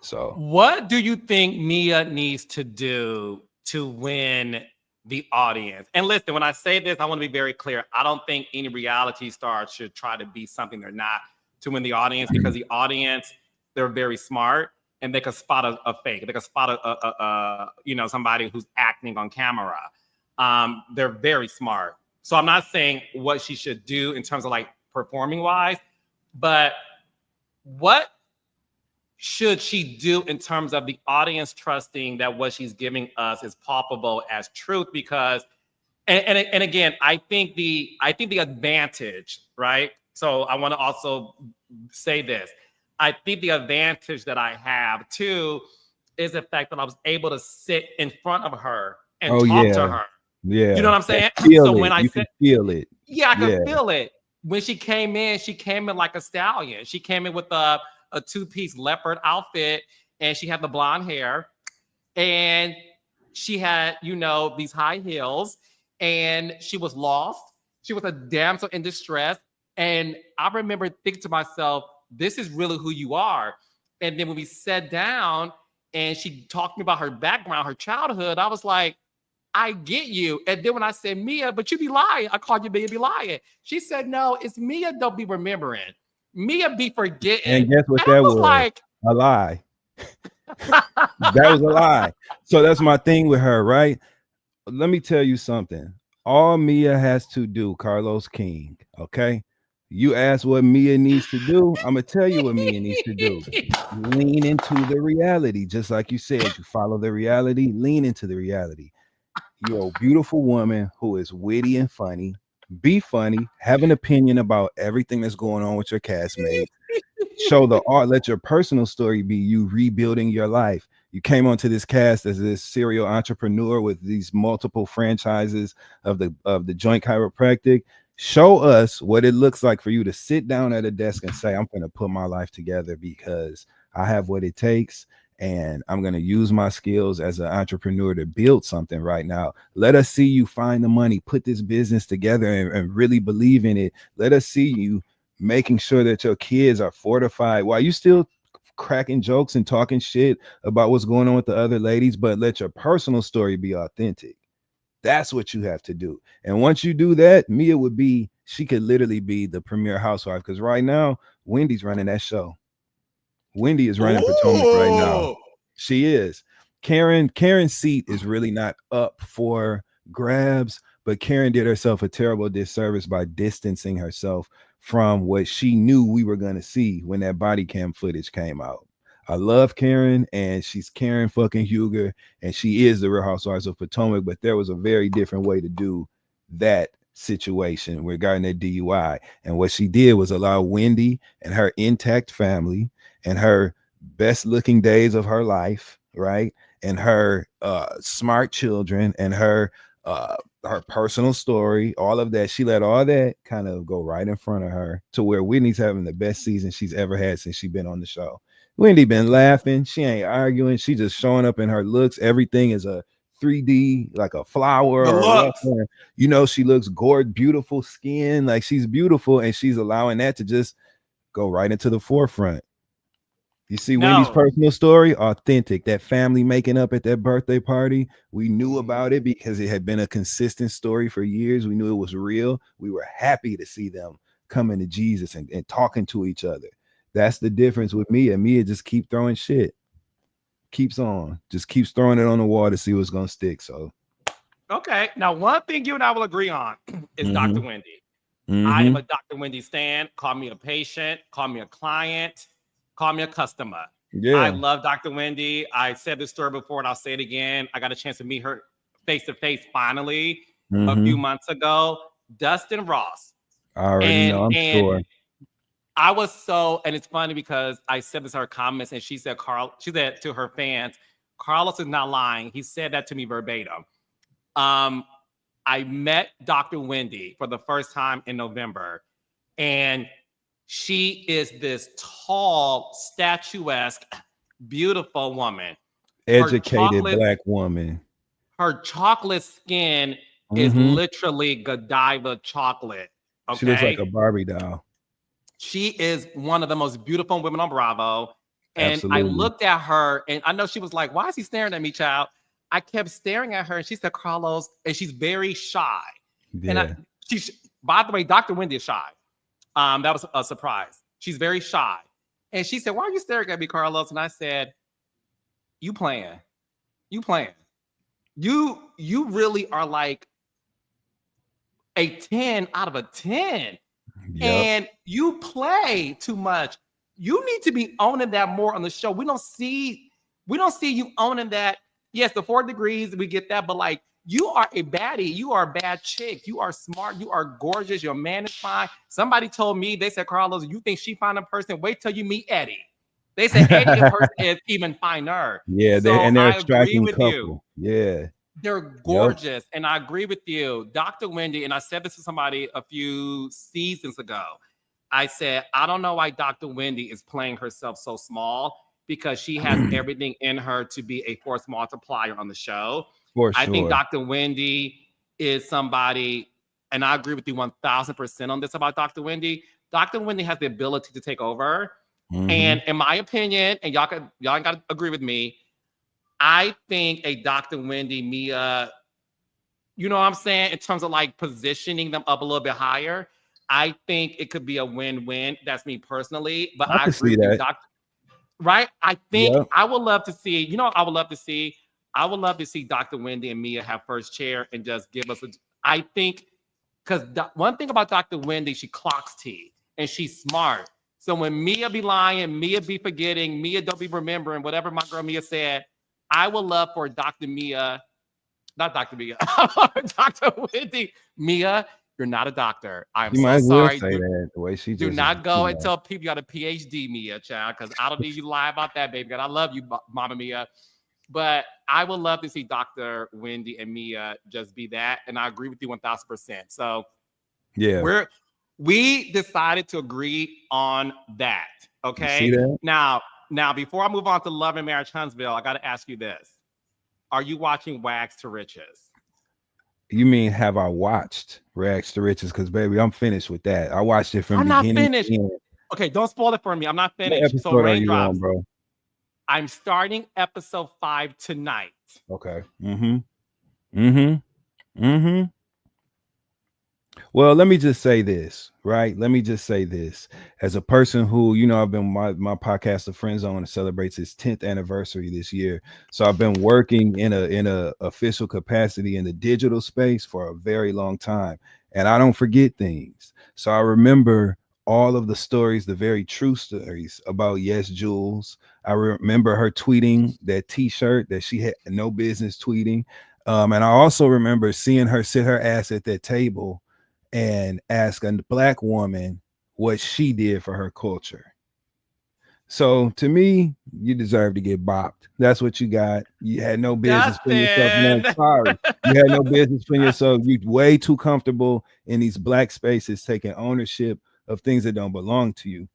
So What do you think Mia needs to do to win the audience? And listen, when I say this, I want to be very clear. I don't think any reality star should try to be something they're not to win the audience, because the audience, they're very smart. and they could spot a fake. They could spot somebody who's acting on camera. They're very smart. So I'm not saying what she should do in terms of like performing wise, but what should she do in terms of the audience trusting that what she's giving us is palpable as truth? Because and again, I think the advantage, right? So I want to also say this. I think the advantage that I have too is the fact that I was able to sit in front of her and talk to her. Yeah. You know what I'm saying? So when you can feel it. Yeah, I could feel it. When she came in like a stallion. She came in with a two-piece leopard outfit, and she had the blonde hair, and she had, these high heels, and she was lost. She was a damsel in distress. And I remember thinking to myself, this is really who you are. And then when we sat down and she talked to me about her background, her childhood, I was like, I get you. And then when I said, Mia, but you be lying. I called you Mia, be lying. She said, no, it's Mia don't be remembering. Mia be forgetting. And guess what and that was? Like, a lie. That was a lie. So that's my thing with her, right? Let me tell you something. All Mia has to do, Carlos King, okay? You ask what Mia needs to do, I'm going to tell you what Mia needs to do. Lean into the reality. Just like you said, you follow the reality, lean into the reality. You're a beautiful woman who is witty and funny. Be funny, have an opinion about everything that's going on with your castmates. Show the art, let your personal story be you rebuilding your life. You came onto this cast as this serial entrepreneur with these multiple franchises of the joint chiropractic. Show us what it looks like for you to sit down at a desk and say, I'm going to put my life together because I have what it takes. And I'm going to use my skills as an entrepreneur to build something right now. Let us see you find the money, put this business together and really believe in it. Let us see you making sure that your kids are fortified while you still cracking jokes and talking shit about what's going on with the other ladies, but let your personal story be authentic. That's what you have to do. And once you do that, Mia she could literally be the premier housewife, because right now, Wendy's running that show. Wendy is running Potomac right now. She is. Karen's seat is really not up for grabs, but Karen did herself a terrible disservice by distancing herself from what she knew we were going to see when that body cam footage came out. I love Karen, and she's Karen fucking Huger, and she is the Real Housewives of Potomac, but there was a very different way to do that situation regarding that DUI. And what she did was allow Wendy and her intact family and her best looking days of her life, right? And her smart children and her personal story, all of that. She let all that kind of go right in front of her to where Whitney's having the best season she's ever had since she's been on the show. Wendy been laughing. She ain't arguing. She just showing up in her looks. Everything is a 3D, like a flower or she looks gorgeous, beautiful skin. Like she's beautiful, and she's allowing that to just go right into the forefront. You see Wendy's personal story, authentic. That family making up at that birthday party, we knew about it because it had been a consistent story for years. We knew it was real. We were happy to see them coming to Jesus and talking to each other. That's the difference with Mia. Mia just keep throwing shit. Keeps on. Just keeps throwing it on the wall to see what's going to stick. So. Okay. Now, one thing you and I will agree on is Dr. Wendy. Mm-hmm. I am a Dr. Wendy stan. Call me a patient. Call me a client. Call me a customer. Yeah. I love Dr. Wendy. I said this story before, and I'll say it again. I got a chance to meet her face-to-face finally a few months ago. Dustin Ross. I already know, I'm sure. I was and it's funny because I said this in her comments, and she said to her fans, Carlos is not lying. He said that to me verbatim. I met Dr. Wendy for the first time in November, and she is this tall, statuesque, beautiful woman. Educated Black woman. Her chocolate skin is literally Godiva chocolate. Okay? She looks like a Barbie doll. She is one of the most beautiful women on Bravo. And absolutely. I looked at her, and I know she was like, why is he staring at me, child? I kept staring at her, and she said, Carlos, and she's very shy. Yeah. And by the way, Dr. Wendy is shy. That was a surprise. She's very shy. And she said, why are you staring at me, Carlos? And I said, You playing. You playing. You really are like a 10 out of a 10. Yep. And you play too much. You need to be owning that more on the show. We don't see you owning that. Yes, the 4 degrees, we get that, but like you are a baddie, you are a bad chick, you are smart, you are gorgeous, your man is fine. Somebody told me, they said, Carlos, you think she find a person? Wait till you meet Eddie. They said Eddie in person is even finer. Yeah, So they're a I agree striking with you. couple. Yeah. They're Yep. gorgeous. And I agree with you. Dr. Wendy, and I said this to somebody a few seasons ago. I said, I don't know why Dr. Wendy is playing herself so small because she has everything in her to be a force multiplier on the show. For I think sure. Dr. Wendy is somebody, and I agree with you 1000% on this about Dr. Wendy. Dr. Wendy has the ability to take over. And in my opinion, and y'all ain't gotta agree with me, I think a Dr. Wendy, Mia, you know what I'm saying? In terms of like positioning them up a little bit higher, I think it could be a win-win. That's me personally. But I I can agree see with you, that. Doctor. Right? I think Yep. I would love to see, you know what I would love to see? I would love to see Dr. Wendy and Mia have first chair and just give us I think because one thing about Dr. Wendy, she clocks tea and she's smart. So when Mia be lying, Mia be forgetting, Mia don't be remembering whatever my girl Mia said, I would love for Dr. Mia, not Dr. Mia, Dr. Wendy, Mia, you're not a doctor. I'm You so might as well sorry. say that the way she Do just, not go you and know. tell people you got a PhD, Mia, child, because I don't need you to lie about that, baby. God, I love you, Mama Mia. But I would love to see Dr. Wendy and Mia just be that. And I agree with you 1000%. So Yeah. we decided to agree on that. You see Okay. that? Now, before I move on to Love and Marriage Huntsville, I got to ask you this. Are you watching WAGS to Riches? You mean have I watched Rags to Riches? Because baby, I'm finished with that. I watched it from I'm not beginning finished. to end. Okay, don't spoil it for me. I'm not What finished. So episode are you on, raindrops. bro? I'm starting episode 5 tonight. Okay. Mm-hmm. Well, let me just say this, right? Let me just say this. As a person who, you know, I've been my podcast, The Friend Zone, celebrates its 10th anniversary this year. So I've been working in a official capacity in the digital space for a very long time. And I don't forget things. So I remember all of the stories, the very true stories about Yes Jules. I remember her tweeting that t-shirt that she had no business tweeting. And I also remember seeing her sit her ass at that table and ask a black woman what she did for her culture. So to me, you deserve to get bopped. That's what you got. You had no business putting yourself in Justin. that. Sorry. You had no business putting yourself. You way too comfortable in these black spaces, taking ownership of things that don't belong to you.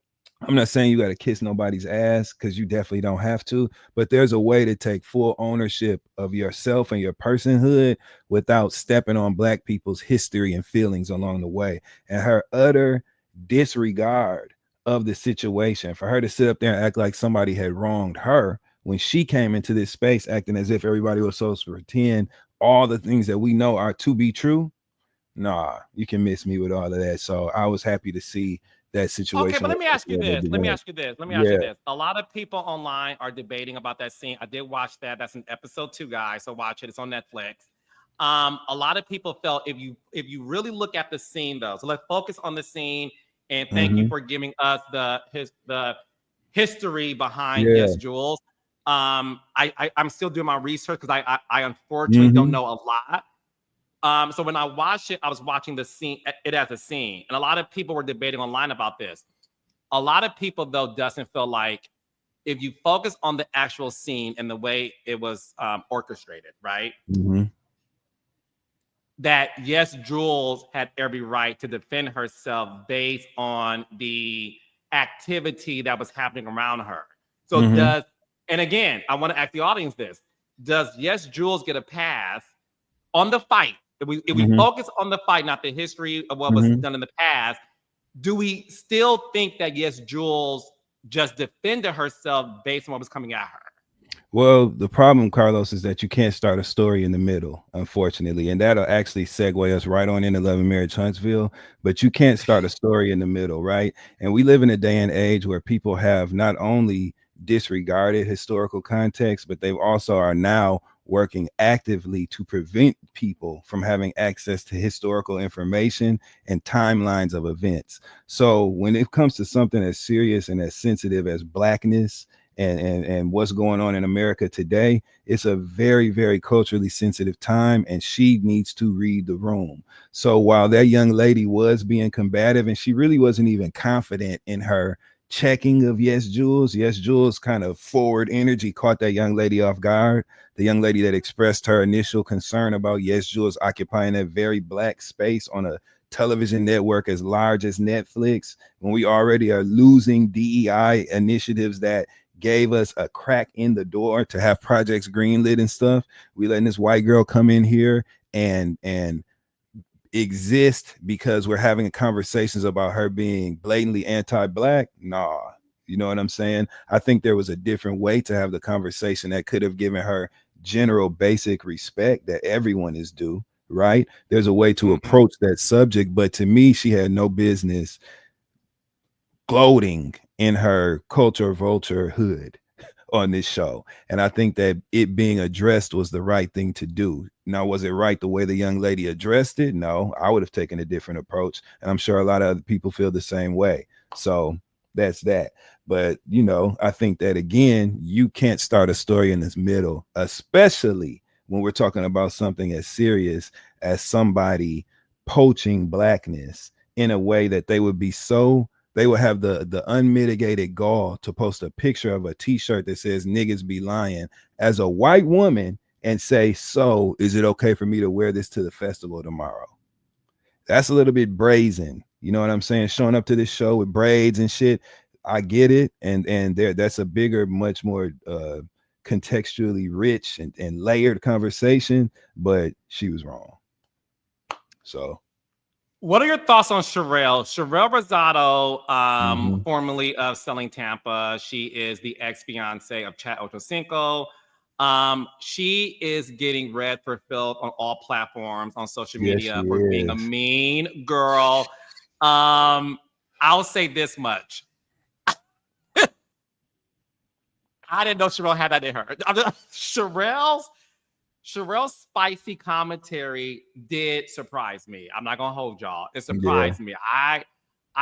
I'm not saying you got to kiss nobody's ass because you definitely don't have to, but there's a way to take full ownership of yourself and your personhood without stepping on black people's history and feelings along the way. And her utter disregard of the situation, for her to sit up there and act like somebody had wronged her when she came into this space acting as if everybody was supposed to pretend all the things that we know are to be true. Nah, you can miss me with all of that. So I was happy to see that Okay, situation. but let me ask you this. Let me Yeah. ask you this. Let me ask you this. A lot of people online are debating about that scene. I did watch that. That's in episode 2, guys. So watch it. It's on Netflix. A lot of people felt if you really look at the scene though, so let's focus on the scene. And thank you for giving us the history behind Yes Jules. I'm still doing my research because I unfortunately don't know a lot. So when I watched it, I was watching the scene, it as a scene. And a lot of people were debating online about this. A lot of people, though, doesn't feel like if you focus on the actual scene and the way it was orchestrated, right? That yes, Jules had every right to defend herself based on the activity that was happening around her. So and again, I want to ask the audience this. Does yes, Jules get a pass on the fight? If we focus on the fight, not the history of what was done in the past, do we still think that yes, Jules just defended herself based on what was coming at her? Well, the problem, Carlos, is that you can't start a story in the middle, unfortunately. And that'll actually segue us right on into Love and Marriage Huntsville. But you can't start a story in the middle, right? And we live in a day and age where people have not only disregarded historical context, but they also are now working actively to prevent people from having access to historical information and timelines of events. So when it comes to something as serious and as sensitive as blackness and what's going on in America today, it's a very, very culturally sensitive time, and she needs to read the room. So while that young lady was being combative and she really wasn't even confident in her checking of Yes Jules kind of forward energy caught that young lady off guard. The young lady that expressed her initial concern about Yes Jules occupying that very black space on a television network as large as Netflix, when we already are losing DEI initiatives that gave us a crack in the door to have projects greenlit and stuff. We letting this white girl come in here and exist because we're having conversations about her being blatantly anti-black. Nah, you know what I'm saying? I think there was a different way to have the conversation that could have given her general basic respect that everyone is due, right? There's a way to approach that subject, but to me, she had no business gloating in her culture vulture hood on this show. And I think that it being addressed was the right thing to do. Now, was it right the way the young lady addressed it? No, I would have taken a different approach. And I'm sure a lot of other people feel the same way. So that's that. But, you know, I think that, again, you can't start a story in this middle, especially when we're talking about something as serious as somebody poaching blackness in a way that they would be so they would have the unmitigated gall to post a picture of a t-shirt that says niggas be lying as a white woman and say, so is it okay for me to wear this to the festival tomorrow? That's a little bit brazen. You know what I'm saying? Showing up to this show with braids and shit. I get it. And there that's a bigger, much more contextually rich and layered conversation, but she was wrong. So what are your thoughts on Sharelle? Sharelle Rosado, formerly of Selling Tampa. She is the ex-fiance of Chad Ochocinco. She is getting red for Phil on all platforms on social media for being a mean girl. I'll say this much. I didn't know Sharelle had that in her. Sharelle's spicy commentary did surprise me. I'm not gonna hold y'all. It surprised me. I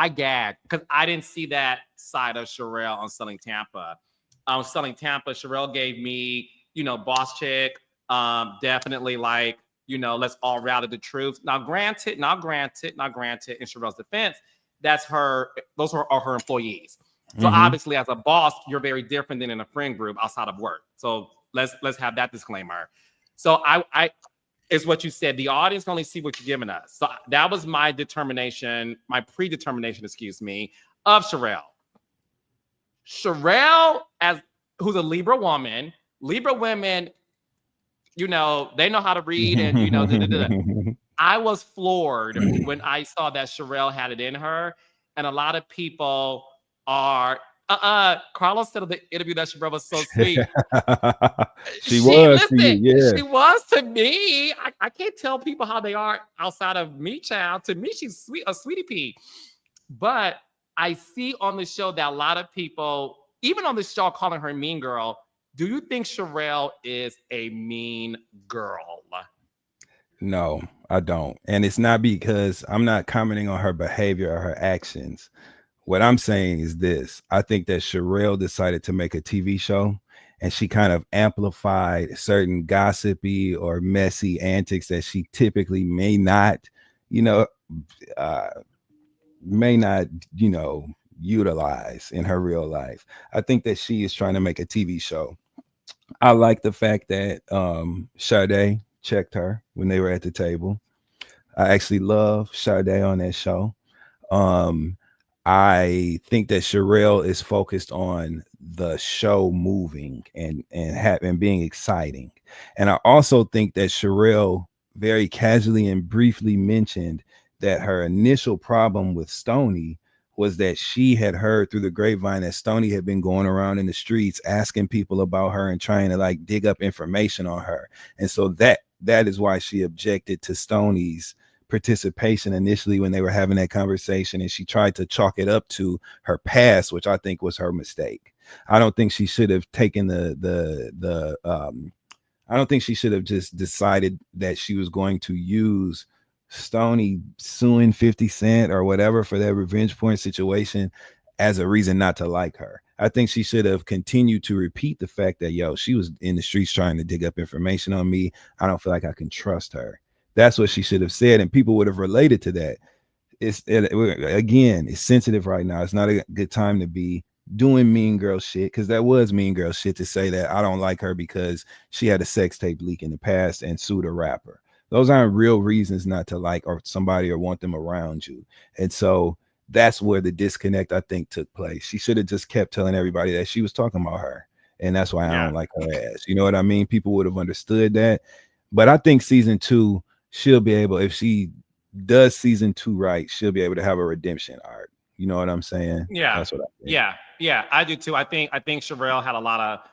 gagged because I didn't see that side of Sharelle on Selling Tampa. Selling Tampa, Sharelle gave me, you know, boss chick. Definitely like, you know, let's all rally the troops. Now, granted, in Sharelle's defense, that's her. Those are her employees. So obviously, as a boss, you're very different than in a friend group outside of work. So let's have that disclaimer. So I is what you said. The audience can only see what you're giving us. So that was my determination, my predetermination, excuse me, of Sharelle. Sharelle, as who's a Libra woman, Libra women, you know, they know how to read and, you know, I was floored when I saw that Sharelle had it in her. And a lot of people are, Carlos said in the interview that Sharelle was so sweet. She was to me. I can't tell people how they are outside of me, child. To me, she's sweet, a sweetie pea. But I see on the show that a lot of people, even on the show, calling her mean girl. Do you think Sharelle is a mean girl? No, I don't. And it's not because I'm not commenting on her behavior or her actions. What I'm saying is this. I think that Sharelle decided to make a TV show and she kind of amplified certain gossipy or messy antics that she typically may not, you know, utilize in her real life. I think that she is trying to make a TV show. I like the fact that Sade checked her when they were at the table. I actually love Sade on that show. I think that Sharelle is focused on the show moving and being exciting. And I also think that Sharelle very casually and briefly mentioned that her initial problem with Stoney was that she had heard through the grapevine that Stoney had been going around in the streets asking people about her and trying to like dig up information on her. And so that is why she objected to Stoney's participation initially when they were having that conversation, and she tried to chalk it up to her past, which I think was her mistake. I don't think she should have taken I don't think she should have just decided that she was going to use Stoney suing 50 Cent or whatever for that revenge porn situation as a reason not to like her. I think she should have continued to repeat the fact that, yo, she was in the streets trying to dig up information on me. I don't feel like I can trust her. That's what she should have said, and people would have related to that. Again, it's sensitive right now. It's not a good time to be doing mean girl shit, because that was mean girl shit to say that I don't like her because she had a sex tape leak in the past and sued a rapper. Those aren't real reasons not to like or somebody or want them around you. And so that's where the disconnect, I think, took place. She should have just kept telling everybody that she was talking about her, and that's why I don't like her ass. You know what I mean? People would have understood that. But I think season 2, she'll be able, if she does season 2 right, she'll be able to have a redemption arc. You know what I'm saying? Yeah. That's what I think. Yeah, I do too. I think Sharelle had a lot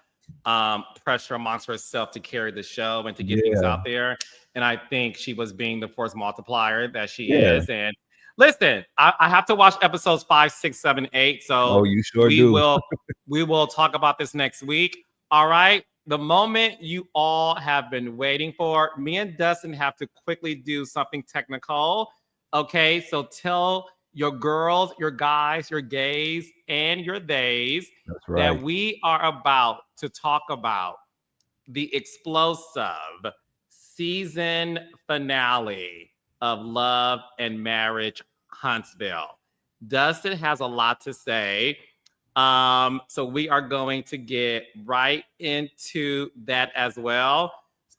of pressure amongst herself to carry the show and to get things out there. And I think she was being the force multiplier that she is. And listen, I have to watch episodes 5, 6, 7, 8. So you sure do. We will talk about this next week. All right. The moment you all have been waiting for, me and Dustin have to quickly do something technical. Okay. So tell your girls, your guys, your gays, and your theys that we are about to talk about the explosive season finale of Love and Marriage Huntsville. Dustin has a lot to say. So we are going to get right into that as well.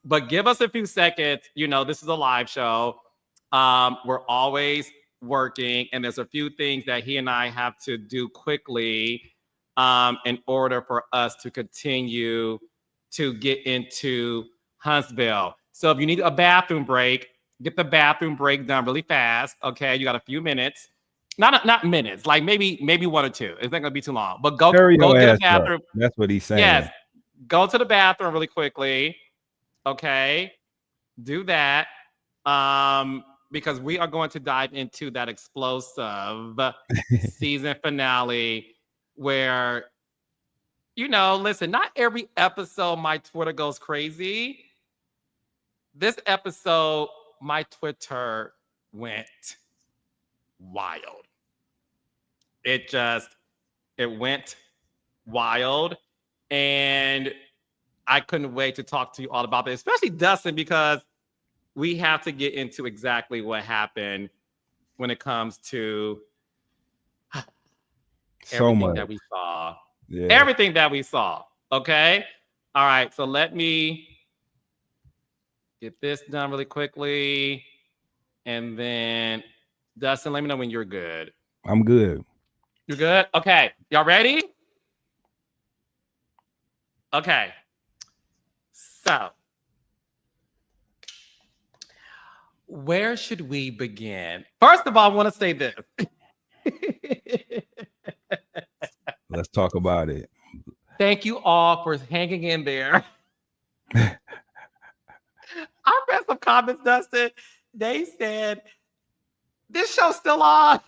But give us a few seconds. You know, this is a live show. We're always working, and there's a few things that he and I have to do quickly in order for us to continue to get into Huntsville. So if you need a bathroom break, get the bathroom break done really fast. Okay, you got a few minutes. Not minutes, like maybe 1 or 2. It's not gonna be too long. But go to the bathroom. That's what he's saying. Yes, go to the bathroom really quickly. Okay, do that. Because we are going to dive into that explosive season finale where, you know, listen, not every episode my Twitter goes crazy. This episode, my Twitter went wild. It went wild. And I couldn't wait to talk to you all about this, especially Dustin, because we have to get into exactly what happened when it comes to everything that we saw. Yeah. Everything that we saw. Okay. All right. So let me get this done really quickly. And then Dustin, let me know when you're good. I'm good. You're good? Okay. Y'all ready? Okay. So where should we begin? First of all, I want to say this. Let's talk about it. Thank you all for hanging in there. I read some comments, Dustin. They said, this show's still on.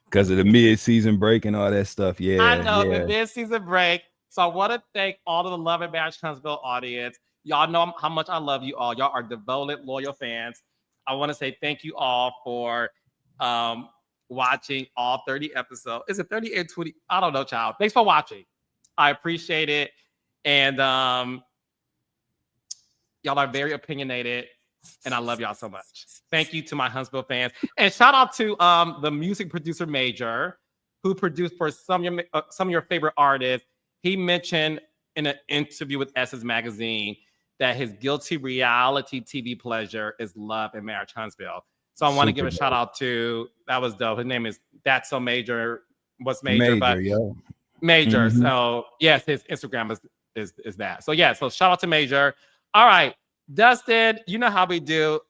Because of the mid-season break and all that stuff. Yeah. I know, the mid-season break. So I want to thank all of the Love and Marriage Huntsville audience. Y'all know how much I love you all. Y'all are devoted, loyal fans. I want to say thank you all for watching all 30 episodes. Is it 30 and 20? I don't know, child. Thanks for watching. I appreciate it. And y'all are very opinionated, and I love y'all so much. Thank you to my Huntsville fans. And shout out to the music producer, Major, who produced for some of your favorite artists. He mentioned in an interview with Essence Magazine that his guilty reality TV pleasure is Love and Marriage Huntsville. So I want to give a shout out to, that was dope. His name is That's So Major. What's Major? Major. Mm-hmm. So yes, his Instagram is that. So yeah, so shout out to Major. All right, Dustin, you know how we do.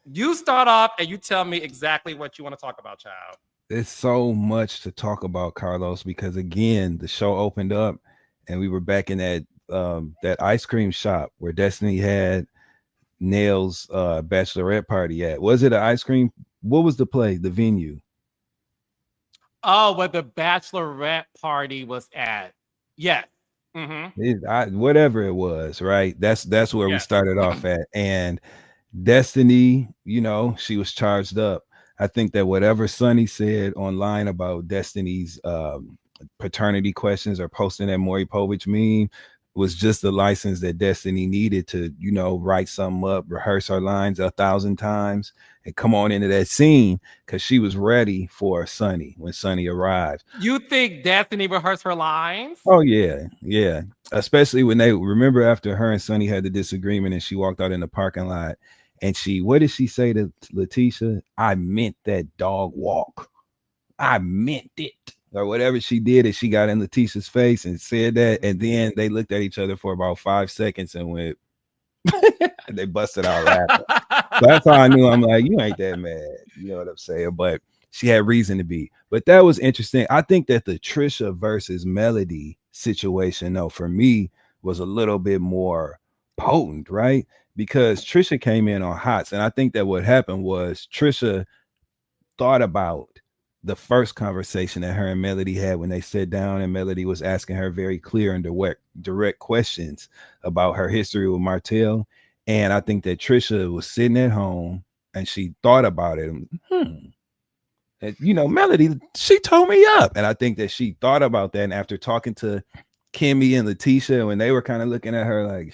You start off and you tell me exactly what you want to talk about, child. There's so much to talk about, Carlos, because again, the show opened up and we were back in that ice cream shop where Destiny had Nail's bachelorette party at. Was it an ice cream? What was the place, the venue? Oh, where the bachelorette party was at. Yes. Mm-hmm. Whatever it was, right? That's where we Yes. started off at. And Destiny, she was charged up. I think that whatever Sonny said online about Destiny's paternity questions or posting that Maury Povich meme was just the license that Destiny needed to, write something up, rehearse her lines 1,000 times, and come on into that scene because she was ready for Sonny when Sonny arrived. You think Destiny rehearsed her lines? Oh yeah, yeah. Especially when they remember after her and Sonny had the disagreement and she walked out in the parking lot and what did she say to Letitia? I meant that dog walk. I meant it. Or whatever she did, and she got in Letitia's face and said that, and then they looked at each other for about 5 seconds and went, they busted out laughing. So that's how I knew. I'm like, you ain't that mad. You know what I'm saying? But she had reason to be. But that was interesting. I think that the Tricia versus Melody situation, though, for me, was a little bit more potent, right? Because Tricia came in on hots. And I think that what happened was Tricia thought about the first conversation that her and Melody had when they sat down and Melody was asking her very clear and direct questions about her history with Martell. And I think that Tricia was sitting at home and she thought about it. And, Melody, she told me up. And I think that she thought about that. And after talking to Kimmy and Letitia, when they were kind of looking at her like,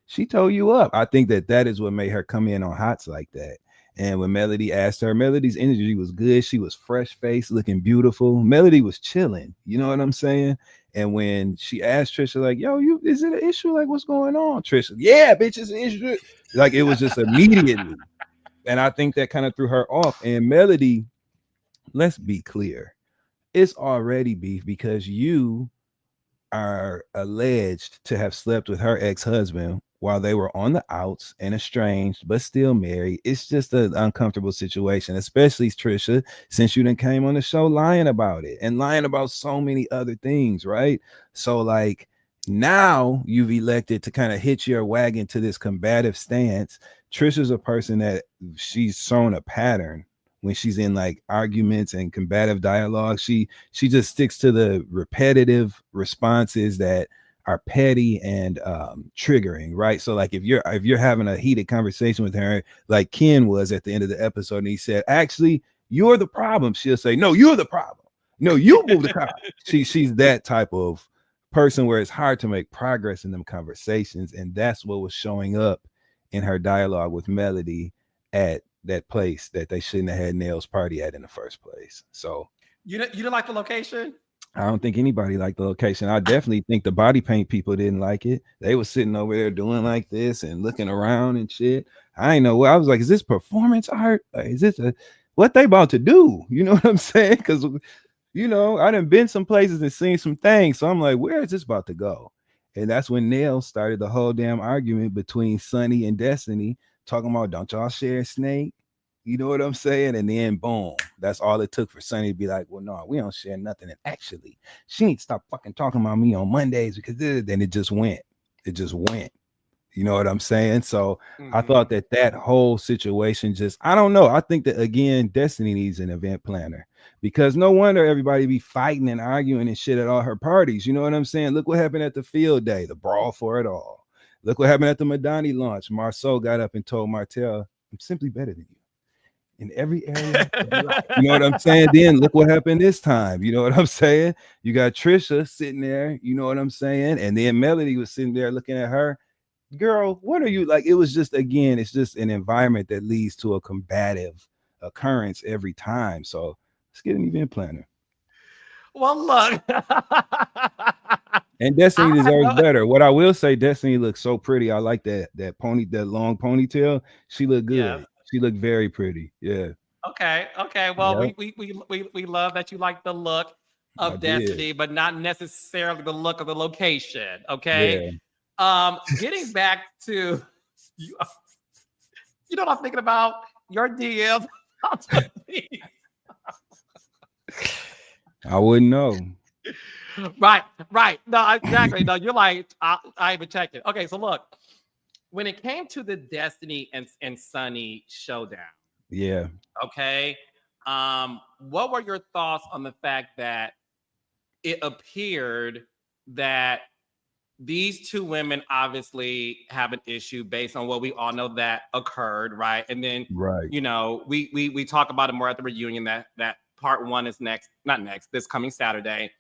she told you up. I think that is what made her come in on hots like that. And when Melody asked her, Melody's energy was good. She was fresh faced, looking beautiful. Melody was chilling. You know what I'm saying? And when she asked Tricia, like, yo, is it an issue? Like, what's going on? Tricia, yeah, bitch, it's an issue. Like, it was just immediately. And I think that kind of threw her off. And Melody, let's be clear, it's already beef because you are alleged to have slept with her ex-husband while they were on the outs and estranged, but still married. It's just an uncomfortable situation, especially Tricia, since you done came on the show lying about it and lying about so many other things, right? So like now you've elected to kind of hitch your wagon to this combative stance. Tricia's a person that she's shown a pattern when she's in like arguments and combative dialogue. She just sticks to the repetitive responses that are petty and triggering, right? So like if you're having a heated conversation with her, like Ken was at the end of the episode, and he said, actually, you're the problem. She'll say, no, you're the problem. No, you move the car. She's that type of person where it's hard to make progress in them conversations. And that's what was showing up in her dialogue with Melody at that place that they shouldn't have had Nail's party at in the first place. So you didn't like the location? I don't think anybody liked the location. I definitely think the body paint people didn't like it. They were sitting over there doing like this and looking around and shit. I ain't know what I was like, is this performance art? Is this what they about to do? You know what I'm saying? Because I done been some places and seen some things. So I'm like, where is this about to go? And that's when Nail started the whole damn argument between Sonny and Destiny, talking about, don't y'all share a snake? You know what I'm saying? And then boom, that's all it took for Sonny to be like, well, no, we don't share nothing. And actually, she ain't stop fucking talking about me on Mondays because then it just went. It just went. You know what I'm saying? So I thought that whole situation I don't know. I think that again, Destiny needs an event planner because no wonder everybody be fighting and arguing and shit at all her parties. You know what I'm saying? Look what happened at the field day, the brawl for it all. Look what happened at the Madani launch. Marceau got up and told Martell, I'm simply better than you in every area of your life. You know what I'm saying? Then look what happened this time. You know what I'm saying? You got Tricia sitting there, you know what I'm saying? And then Melody was sitting there looking at her. Girl, what are you like? It was just, again, it's just an environment that leads to a combative occurrence every time. So let's get an event planner. Well, look. And Destiny deserves better. What I will say, Destiny looks so pretty. I like that long ponytail. She looked good. Yes. She looked very pretty. Yeah. Okay. Well, Yep, we love that you like the look I of did. Destiny, but not necessarily the look of the location. Okay. Yeah. Getting back to you, you know what I'm thinking about? Your DMs. I wouldn't know. Right. No, exactly. No, you're like, I even checked it. Okay, so look, when it came to the Destiny and Sunny showdown, Yeah. okay, What were your thoughts on the fact that it appeared that these two women obviously have an issue based on what we all know that occurred, right? And then, Right. we talk about it more at the reunion. That part one is not next, this coming Saturday.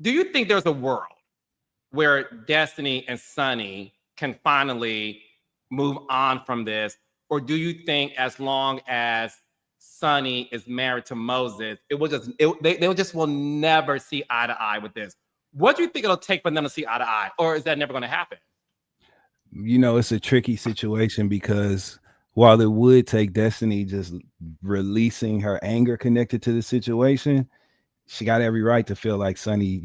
Do you think there's a world where Destiny and Sunny can finally move on from this? Or do you think as long as Sunny is married to Moses, they will never see eye to eye with this? What do you think it'll take for them to see eye to eye? Or is that never going to happen? It's a tricky situation because while it would take Destiny just releasing her anger connected to the situation, she got every right to feel like Sunny,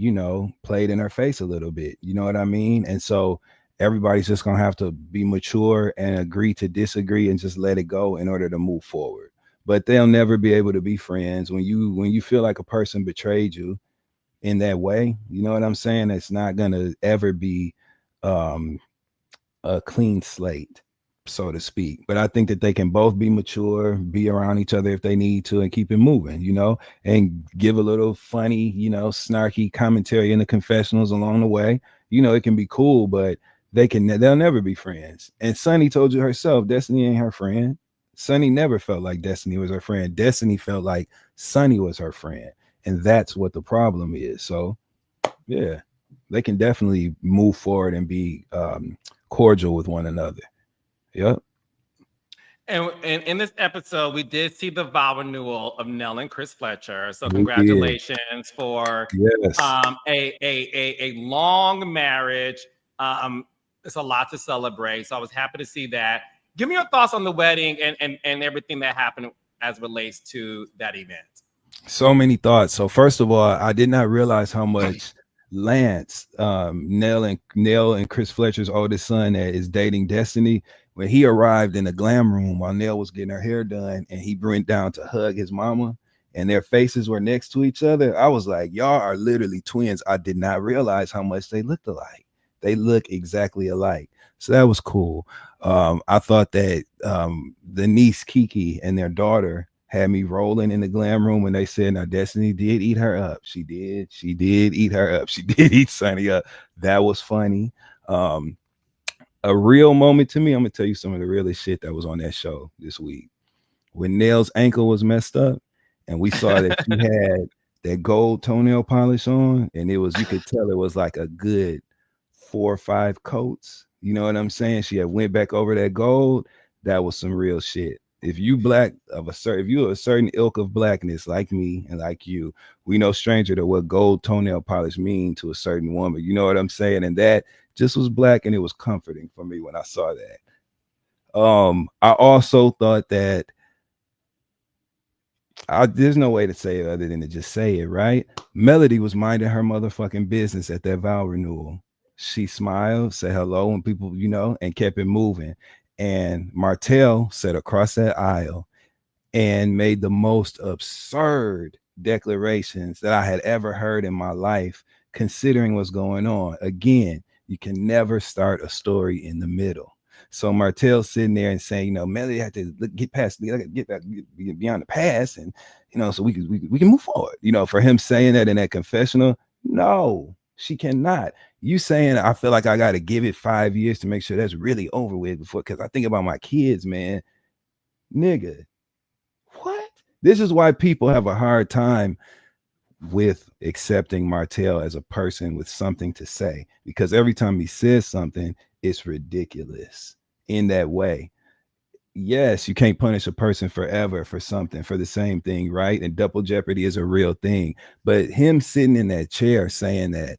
played in her face a little bit. You know what I mean? And so everybody's just gonna have to be mature and agree to disagree and just let it go in order to move forward. But they'll never be able to be friends when you feel like a person betrayed you in that way. You know what I'm saying? It's not gonna ever be um a clean slate, so to speak. But I think that they can both be mature, be around each other if they need to, and keep it moving, and give a little funny, snarky commentary in the confessionals along the way. It can be cool, but they'll never be friends. And Sunny told you herself, Destiny ain't her friend. Sunny never felt like Destiny was her friend. Destiny felt like Sunny was her friend. And that's what the problem is. So yeah, they can definitely move forward and be cordial with one another. Yep. And in this episode, we did see the vow renewal of Nell and Chris Fletcher. So We did. congratulations for Yes. a long marriage. It's a lot to celebrate. So I was happy to see that. Give me your thoughts on the wedding and everything that happened as relates to that event. So many thoughts. So first of all, I did not realize how much Lance, Nell and Chris Fletcher's oldest son that is dating Destiny, when he arrived in the glam room while Nell was getting her hair done and he went down to hug his mama and their faces were next to each other, I was like, y'all are literally twins. I did not realize how much they looked alike. They look exactly alike. So that was cool. I thought that the niece Kiki and their daughter had me rolling in the glam room when they said, now Destiny did eat her up. She did eat her up. She did eat Sunny up. That was funny. A real moment to me, I'm gonna tell you some of the realest shit that was on that show this week. When Nell's ankle was messed up and we saw that she had that gold toenail polish on, and you could tell it was like a good 4 or 5 coats. You know what I'm saying? She had went back over that gold. That was some real shit. If you if you're a certain ilk of blackness like me and like you, we know stranger to what gold toenail polish mean to a certain woman. You know what I'm saying? And that just was black, and it was comforting for me when I saw that. I also thought that there's no way to say it other than to just say it, right? Melody was minding her motherfucking business at that vow renewal. She smiled, said hello, and people, and kept it moving. And Martell sat across that aisle and made the most absurd declarations that I had ever heard in my life, considering what's going on. Again, you can never start a story in the middle. So Martell's sitting there and saying, Melody had to get past, get beyond the past, and so we can move forward. For him saying that in that confessional, no, she cannot. You saying I feel like I got to give it 5 years to make sure that's really over with before, because I think about my kids, man, nigga. What? This is why people have a hard time with accepting Martell as a person with something to say, because every time he says something, it's ridiculous in that way. Yes, you can't punish a person forever for something, for the same thing, right? And double jeopardy is a real thing. But him sitting in that chair saying that,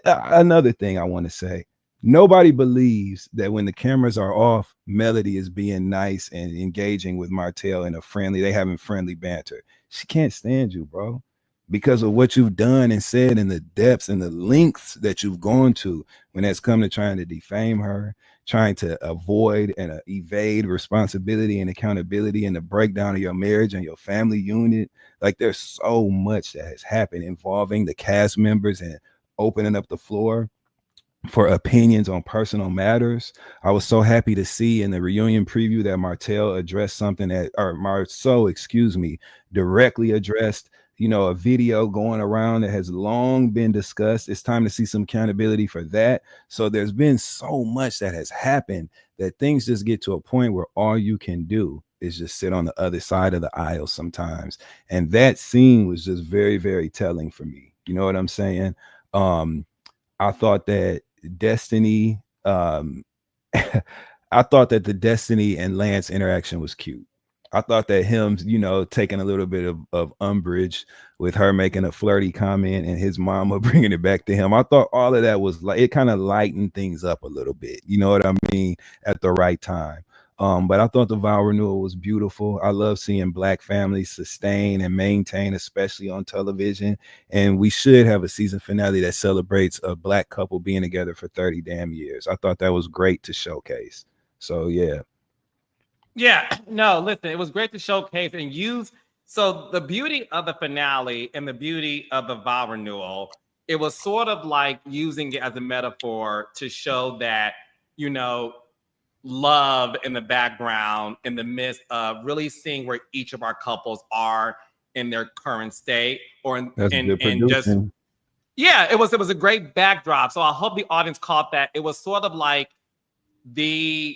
another thing I want to say, nobody believes that when the cameras are off, Melody is being nice and engaging with Martell in they having friendly banter. She can't stand you, bro, because of what you've done and said and the depths and the lengths that you've gone to when it's come to trying to defame her, trying to avoid and evade responsibility and accountability and the breakdown of your marriage and your family unit. Like, there's so much that has happened involving the cast members and opening up the floor. for opinions on personal matters. I was so happy to see in the reunion preview that Martell addressed something that, or Marceau, excuse me, directly addressed, you know, a video going around that has long been discussed. It's time to see some accountability for that. So there's been so much that has happened that things just get to a point where all you can do is just sit on the other side of the aisle sometimes. And that scene was just very, very telling for me. You know what I'm saying? I thought that Destiny, I thought that the Destiny and Lance interaction was cute. I thought that him, you know, taking a little bit of umbrage with her making a flirty comment and his mama bringing it back to him. I thought all of that was like, it kind of lightened things up a little bit. You know what I mean? At the right time. But I thought the vow renewal was beautiful. I love seeing Black families sustain and maintain, especially on television. And we should have a season finale that celebrates a Black couple being together for 30 damn years. I thought that was great to showcase. So yeah. Yeah, no, listen, it was great to showcase and use. So the beauty of the finale and the beauty of the vow renewal, it was sort of like using it as a metaphor to show that, you know, love in the background in the midst of really seeing where each of our couples are in their current state, or That's good and just, producing. yeah, it was a great backdrop. So I hope the audience caught that. It was sort of like the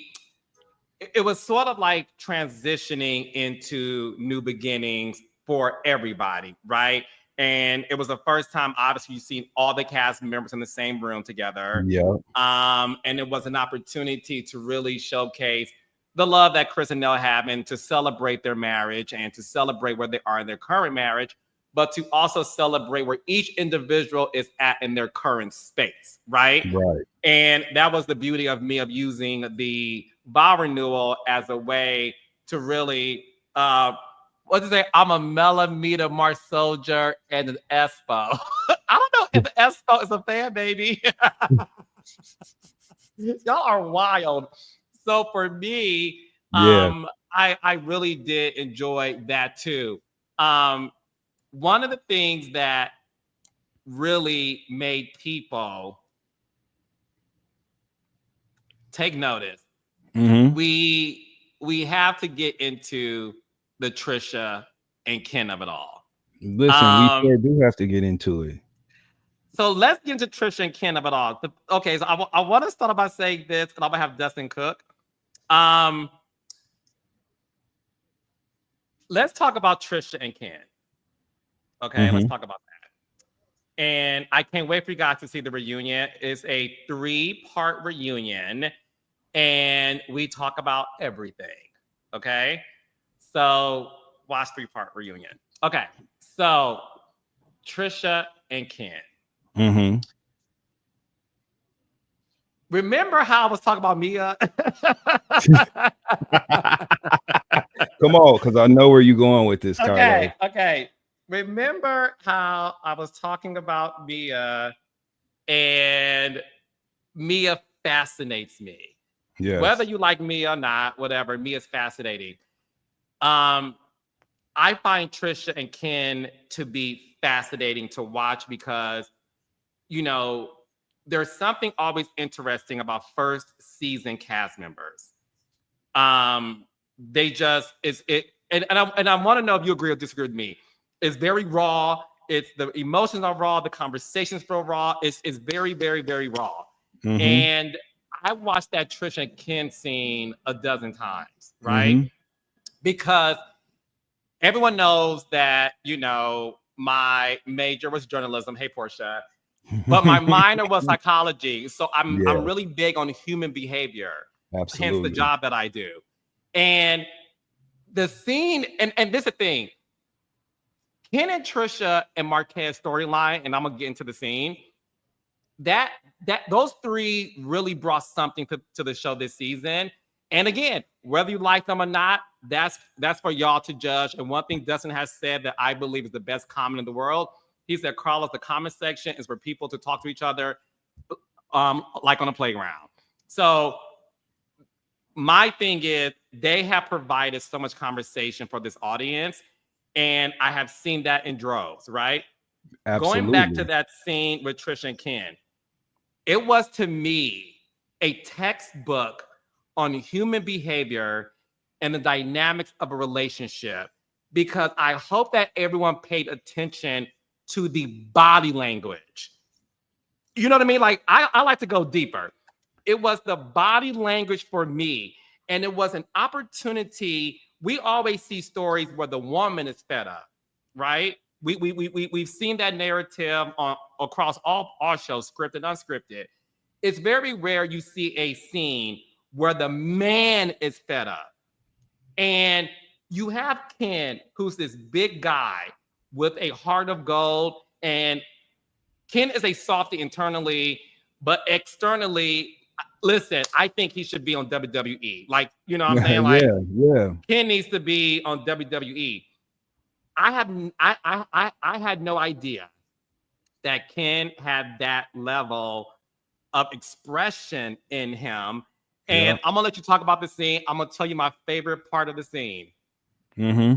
it was sort of like transitioning into new beginnings for everybody, right? And it was the first time, obviously, you've seen all the cast members in the same room together. Yeah. And it was an opportunity to really showcase the love that Chris and Nell have, and to celebrate their marriage and to celebrate where they are in their current marriage, but to also celebrate where each individual is at in their current space, right? Right. And that was the beauty of me of using the vow renewal as a way to really, what to say, I'm a millimeter Mars soldier and an Espo. I don't know if Espo is a fan, baby. Y'all are wild. So for me, Yeah. I really did enjoy that too. One of the things that really made people take notice, Mm-hmm. we have to get into the Tricia and Ken of it all. Listen, we sure do have to get into it. So let's get into Tricia and Ken of it all. Okay, so I want to start by saying this, and I'm gonna have Dustin cook. Let's talk about Tricia and Ken. Okay, let's talk about that. And I can't wait for you guys to see the reunion. It's a 3-part reunion, and we talk about everything. Okay, so watch 3-part reunion. Okay, so Tricia and Ken. Remember how I was talking about Mia? Come on, because I know where you're going with this, Carlos. Okay. Remember how I was talking about Mia, and Mia fascinates me. Yes. Whether you like Mia or not, whatever, Mia's fascinating. I find Tricia and Ken to be fascinating to watch because, you know, there's something always interesting about first season cast members. They just and I want to know if you agree or disagree with me. It's very raw. It's the emotions are raw. The conversations feel raw. It's very, very, very raw. And I watched that Tricia and Ken scene a dozen times, right? Because everyone knows that, you know, my major was journalism. Hey, Portia. But my minor was psychology. So I'm really big on human behavior. Absolutely. Hence the job that I do. And the scene, and this is the thing, Ken and Tricia and Marquez storyline, and I'm gonna get into the scene. That those three really brought something to the show this season. And again, whether you like them or not, that's for y'all to judge. And one thing Dustin has said that I believe is the best comment in the world. He said, Carlos, the comment section is for people to talk to each other like on a playground. So my thing is they have provided so much conversation for this audience. And I have seen that in droves, right? Absolutely. Going back to that scene with Tricia and Ken, It was to me a textbook on human behavior and the dynamics of a relationship, because I hope that everyone paid attention to the body language. You know what I mean? Like, I like to go deeper. It was the body language for me, and it was an opportunity. We always see stories where the woman is fed up, right? We've seen that narrative on across all our shows, scripted, unscripted. It's very rare you see a scene where the man is fed up. And you have Ken, who's this big guy with a heart of gold. And Ken is a softie internally, but externally, listen, I think he should be on WWE. Like, you know what I'm saying? Like, yeah. Ken needs to be on WWE. I had no idea that Ken had that level of expression in him. And I'm gonna let you talk about the scene. I'm gonna tell you my favorite part of the scene. Mm-hmm.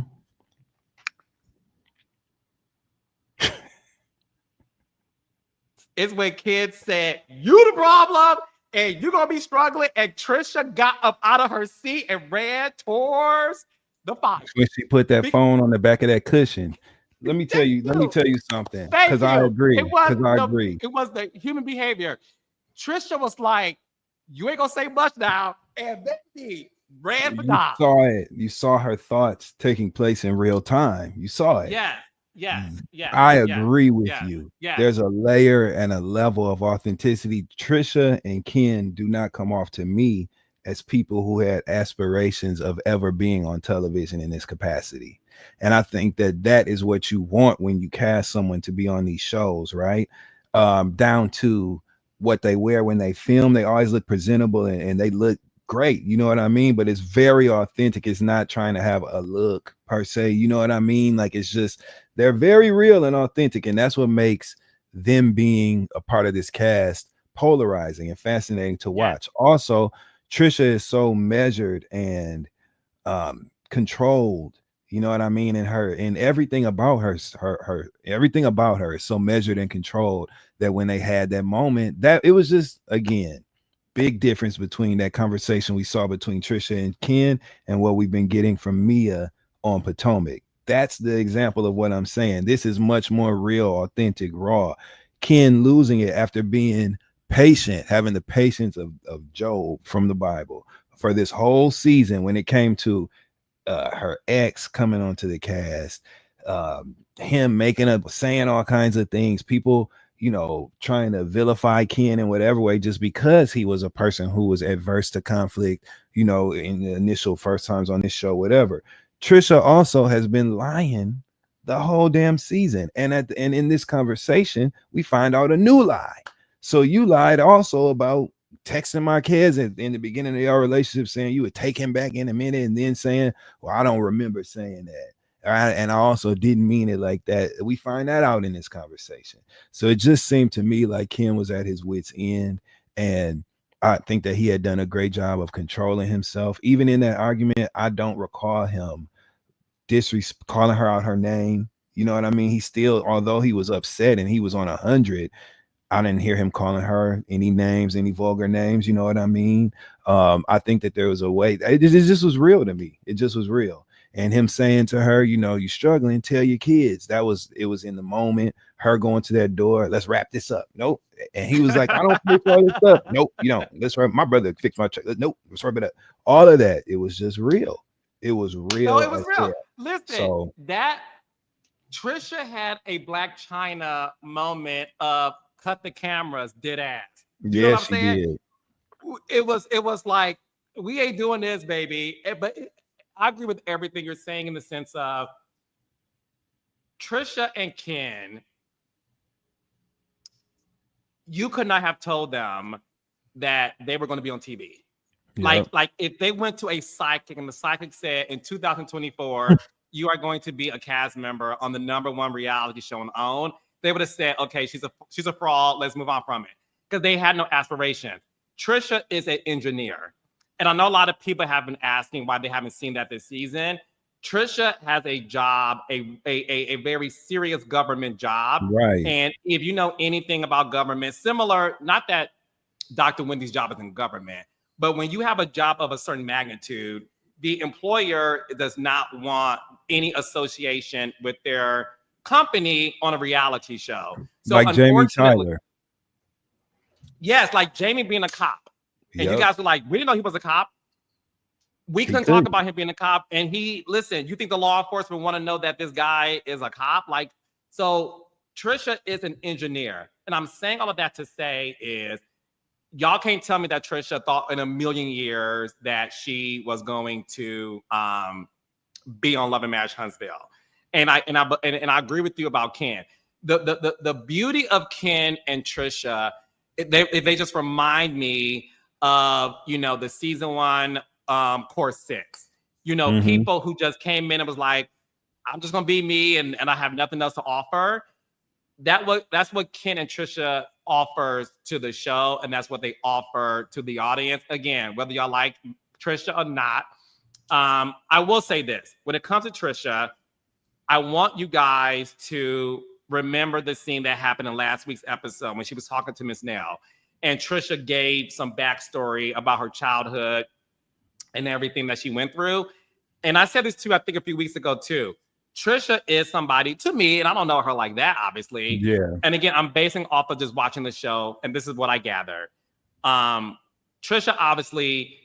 It's when kids said, "You the problem, and you're gonna be struggling." And Tricia got up out of her seat and ran towards the fire. When she put that phone on the back of that cushion. Let me tell you something. Because I agree. It was the human behavior. Tricia was like, "You ain't gonna say much now," and Becky ran for die. Saw it. You saw her thoughts taking place in real time. You saw it. Yes. I agree with you. Yes. There's a layer and a level of authenticity. Tricia and Ken do not come off to me as people who had aspirations of ever being on television in this capacity. And I think that that is what you want when you cast someone to be on these shows, right? Down to what they wear when they film. They always look presentable and they look great. You know what I mean? But it's very authentic. It's not trying to have a look per se. You know what I mean? Like, it's just, they're very real and authentic. And that's what makes them being a part of this cast polarizing and fascinating to watch. Also, Tricia is so measured and controlled. You know what I mean? And everything about her is so measured and controlled that when they had that moment, that it was just, again, big difference between that conversation we saw between Tricia and Ken and what we've been getting from Mia on Potomac. That's the example of what I'm saying. This is much more real, authentic, raw. Ken losing it after being patient, having the patience of Job from the Bible for this whole season when it came to her ex coming onto the cast, him making up, saying all kinds of things, people, you know, trying to vilify Ken in whatever way, just because he was a person who was adverse to conflict, you know, in the initial first times on this show, whatever. Tricia also has been lying the whole damn season. And in this conversation, we find out a new lie. So you lied also about texting my kids in the beginning of your relationship, saying you would take him back in a minute, and then saying, well, I don't remember saying that. And I also didn't mean it like that. We find that out in this conversation. So it just seemed to me like Ken was at his wit's end. And I think that he had done a great job of controlling himself. Even in that argument, I don't recall him calling her out her name. You know what I mean? He still, although he was upset and he was on 100, I didn't hear him calling her any names, any vulgar names. You know what I mean? I think that there was a way. It just was real to me. It just was real. And him saying to her, you know, you struggling, tell your kids. It was in the moment. Her going to that door, let's wrap this up. Nope. And he was like, I don't pay for all this stuff. Nope, you don't. Let's wrap. My brother fixed my check. Nope, let's wrap it up. All of that. It was just real. It was real. No, it was real. Listen, that Tricia had a Black China moment of cut the cameras, dead ass. You know what I'm saying? It was like, we ain't doing this, baby. But I agree with everything you're saying in the sense of Tricia and Ken. You could not have told them that they were going to be on TV. Yep. Like if they went to a psychic and the psychic said in 2024, you are going to be a cast member on the #1 reality show on OWN, they would have said, okay, she's a fraud. Let's move on from it. Because they had no aspiration. Tricia is an engineer. And I know a lot of people have been asking why they haven't seen that this season. Tricia has a job, a very serious government job. Right. And if you know anything about government, similar, not that Dr. Wendy's job is in government. But when you have a job of a certain magnitude, the employer does not want any association with their company on a reality show. So like Jamie unfortunately, Tyler. yes, like Jamie being a cop. And you Yep. guys were like, we didn't know he was a cop. We couldn't talk about him being a cop. And listen, you think the law enforcement want to know that this guy is a cop? Like, so Tricia is an engineer. And I'm saying all of that to say is, y'all can't tell me that Tricia thought in a million years that she was going to be on Love and Marriage Huntsville. And I agree with you about Ken. The beauty of Ken and Tricia, they just remind me of, the season 1 Course 6. People who just came in and was like, I'm just gonna be me and I have nothing else to offer. That's what Ken and Tricia offers to the show, and that's what they offer to the audience. Again, whether y'all like Tricia or not, I will say this: when it comes to Tricia, I want you guys to remember the scene that happened in last week's episode when she was talking to Miss Nell, and Tricia gave some backstory about her childhood and everything that she went through. And I said this too, I think a few weeks ago too. Tricia is somebody to me, and I don't know her like that, obviously. Yeah. And again, I'm basing off of just watching the show, and this is what I gather. Tricia obviously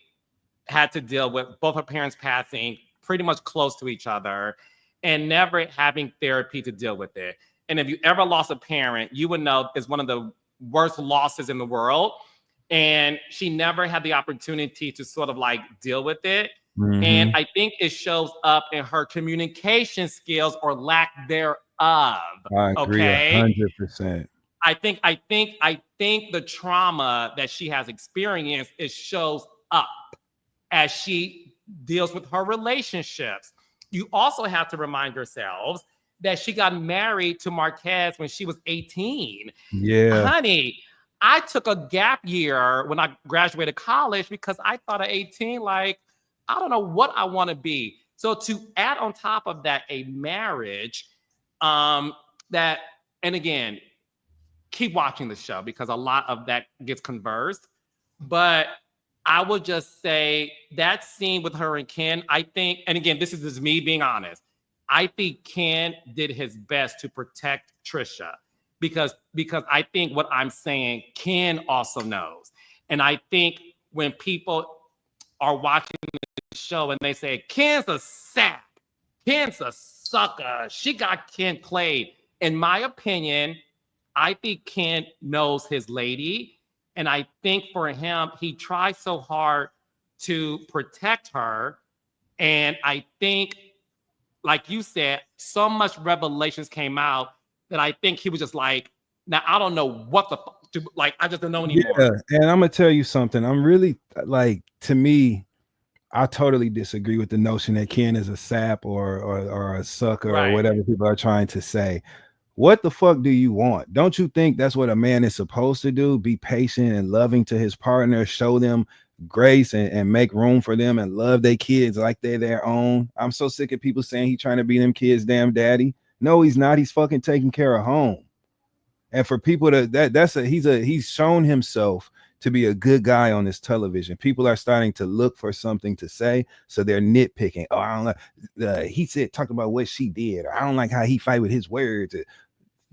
had to deal with both her parents passing pretty much close to each other and never having therapy to deal with it. And if you ever lost a parent, you would know it's one of the worst losses in the world. And she never had the opportunity to sort of like deal with it. And I think it shows up in her communication skills or lack thereof. I agree, okay, 100%. I think the trauma that she has experienced, it shows up as she deals with her relationships. You also have to remind yourselves that she got married to Marquez when she was 18. Yeah. Honey, I took a gap year when I graduated college because I thought at 18, like, I don't know what I want to be. So to add on top of that a marriage, and again, keep watching the show because a lot of that gets conversed. But I would just say that scene with her and Ken, I think, and again, this is just me being honest, I think Ken did his best to protect Tricia because I think what I'm saying, Ken also knows. And I think when people are watching the show and they say, Ken's a sap, Ken's a sucker, she got Ken played. In my opinion, I think Ken knows his lady. And I think for him, he tries so hard to protect her. And I think, like you said, so much revelations came out that I think he was just like, now I don't know what the fuck to, like, I just don't know anymore. Yeah, and I'm gonna tell you something. I'm really like, to me, I totally disagree with the notion that Ken is a sap or a sucker Right. or whatever people are trying to say. What the fuck do you want? Don't you think that's what a man is supposed to do? Be patient and loving to his partner, show them grace and make room for them and love their kids like they're their own. I'm so sick of people saying he's trying to be them kids' damn daddy. No, he's not. He's fucking taking care of home. And for people he's shown himself to be a good guy on this television. People are starting to look for something to say, so they're nitpicking. Oh, I don't like. He talked about what she did. Or I don't like how he fight with his words.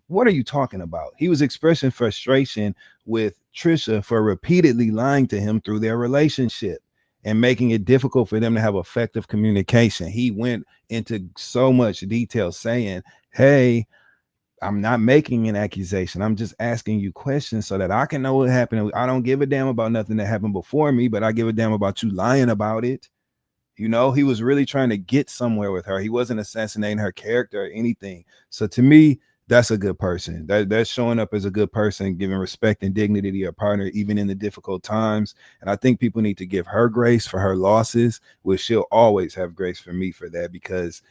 What are you talking about? He was expressing frustration with Tricia for repeatedly lying to him through their relationship and making it difficult for them to have effective communication. He went into so much detail saying, hey, I'm not making an accusation. I'm just asking you questions so that I can know what happened. I don't give a damn about nothing that happened before me, but I give a damn about you lying about it. You know, he was really trying to get somewhere with her. He wasn't assassinating her character or anything. So to me, that's a good person. That's showing up as a good person, giving respect and dignity to your partner, even in the difficult times. And I think people need to give her grace for her losses, which she'll always have grace for me for that, because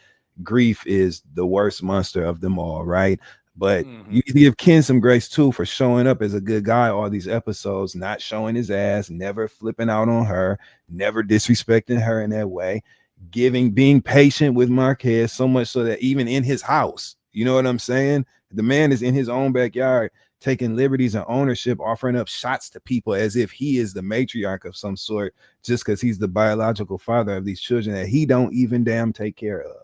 grief is the worst monster of them all, right? But you need to give Ken some grace too for showing up as a good guy all these episodes, not showing his ass, never flipping out on her, never disrespecting her in that way, being patient with Marquez, so much so that even in his house, you know what I'm saying? The man is in his own backyard taking liberties and ownership, offering up shots to people as if he is the matriarch of some sort, just because he's the biological father of these children that he don't even damn take care of.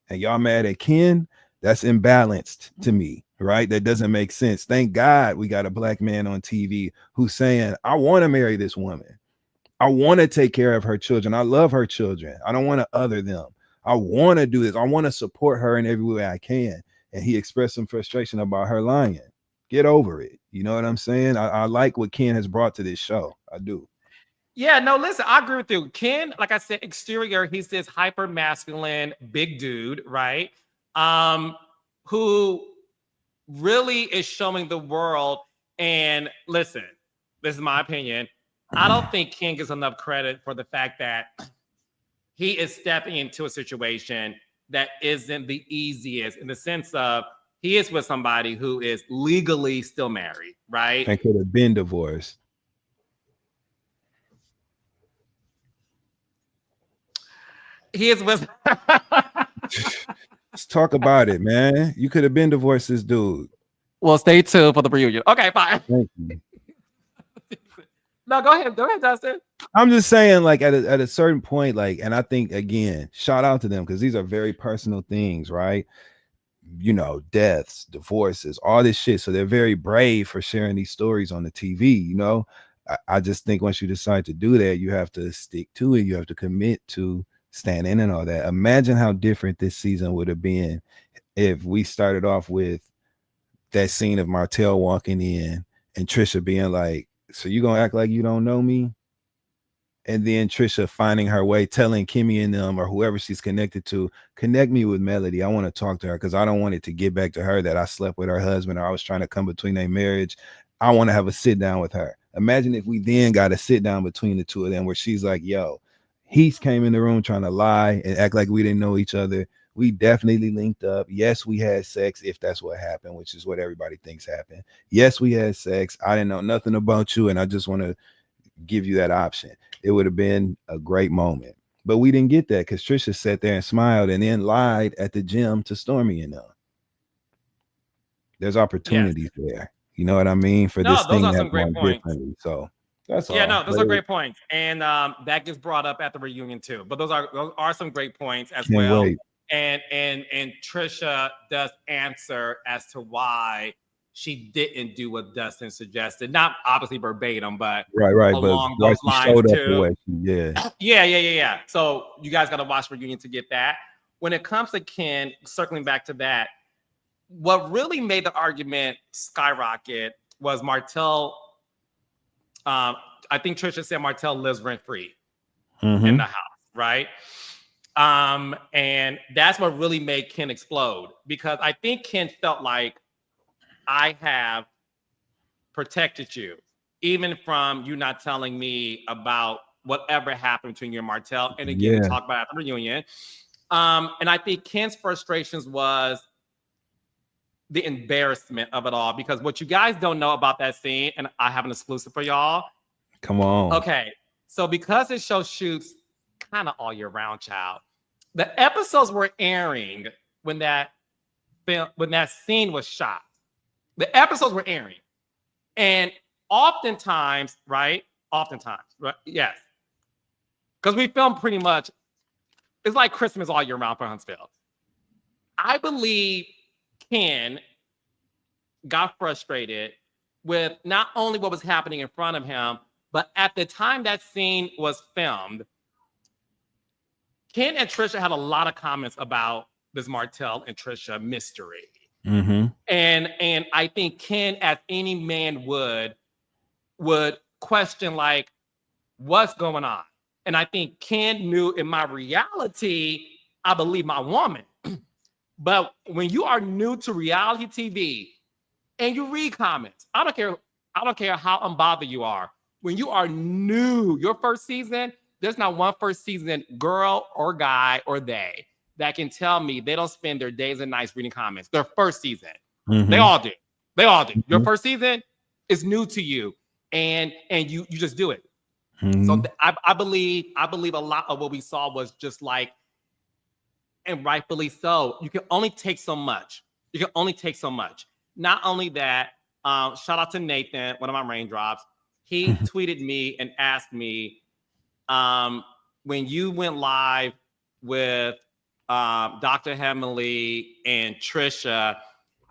And y'all mad at Ken? That's imbalanced to me, right? That doesn't make sense. Thank God we got a black man on TV who's saying, I want to marry this woman. I want to take care of her children. I love her children. I don't want to other them. I want to do this. I want to support her in every way I can. And he expressed some frustration about her lying. Get over it. You know what I'm saying? I like what Ken has brought to this show. I do. Yeah, no, listen, I agree with you. Ken, like I said, exterior, he's this hyper masculine, big dude, right? Who really is showing the world. And listen, this is my opinion. I don't think Ken gets enough credit for the fact that he is stepping into a situation that isn't the easiest, in the sense of he is with somebody who is legally still married, right? And could have been divorced. He is with. Let's talk about it, man. You could have been divorced, this dude. Well, stay tuned for the reunion. Okay, fine. Thank you. No, go ahead. Go ahead, Dustin. I'm just saying, like, at a certain point, like, and I think, again, shout out to them, because these are very personal things, right? You know, deaths, divorces, all this shit. So they're very brave for sharing these stories on the TV, you know? I just think once you decide to do that, you have to stick to it. You have to commit to stand in and all that. Imagine how different this season would have been if we started off with that scene of Martell walking in and Tricia being like, so you gonna act like you don't know me? And then Tricia finding her way, telling Kimmy and them, or whoever she's connected to, connect me with Melody. I want to talk to her, because I don't want it to get back to her that I slept with her husband, or I was trying to come between their marriage. I want to have a sit down with her. Imagine if we then got a sit down between the two of them where she's like, yo, he came in the room trying to lie and act like we didn't know each other. We definitely linked up. Yes, we had sex, if that's what happened, which is what everybody thinks happened. Yes, we had sex. I didn't know nothing about you, and I just want to give you that option. It would have been a great moment. But we didn't get that, because Tricia sat there and smiled and then lied at the gym to Stormy and them. There's opportunities there. You know what I mean? For this thing to have gone differently. So that's all. No, those are great points. And that gets brought up at the reunion too. But those are some great points as well. Wait. And Tricia does answer as to why she didn't do what Dustin suggested. Not obviously verbatim, but right. Along but those lines too. Yeah. So you guys got to watch reunion to get that. When it comes to Ken, circling back to that, what really made the argument skyrocket was Martell. I think Tricia said Martell lives rent-free in the house, right? And that's what really made Ken explode, because I think Ken felt like, I have protected you, even from you not telling me about whatever happened between you and Martell. And again, we talked about at the reunion. And I think Ken's frustrations was the embarrassment of it all, because what you guys don't know about that scene, and I have an exclusive for y'all. Come on. Okay. So because this show shoots kind of all year round, child, the episodes were airing when that scene was shot. The episodes were airing. And oftentimes, right? Yes. Because we film pretty much, it's like Christmas all year round for Huntsville. I believe Ken got frustrated with not only what was happening in front of him, but at the time that scene was filmed, Ken and Tricia had a lot of comments about this Martell and Tricia mystery. Mm-hmm. And I think Ken, as any man would question, like, what's going on? And I think Ken knew, in my reality, I believe my woman. But when you are new to reality TV and you read comments, I don't care how unbothered you are. When you are new, your first season, there's not one first season girl or guy or they that can tell me they don't spend their days and nights reading comments. Their first season. Mm-hmm. They all do. Mm-hmm. Your first season is new to you, and you just do it. Mm-hmm. So I believe a lot of what we saw was just like, and rightfully so, you can only take so much. Not only that, Shout out to Nathan, one of my raindrops. He tweeted me and asked me, when you went live with Dr. Hemley and Tricia,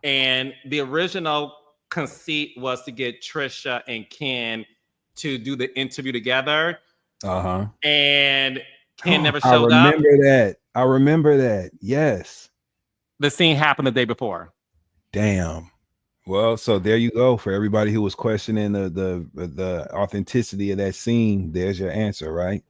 and the original conceit was to get Tricia and Ken to do the interview together. And Ken never showed up. I remember that. Yes. The scene happened the day before. Damn. Well, so there you go. For everybody who was questioning the authenticity of that scene, there's your answer, right?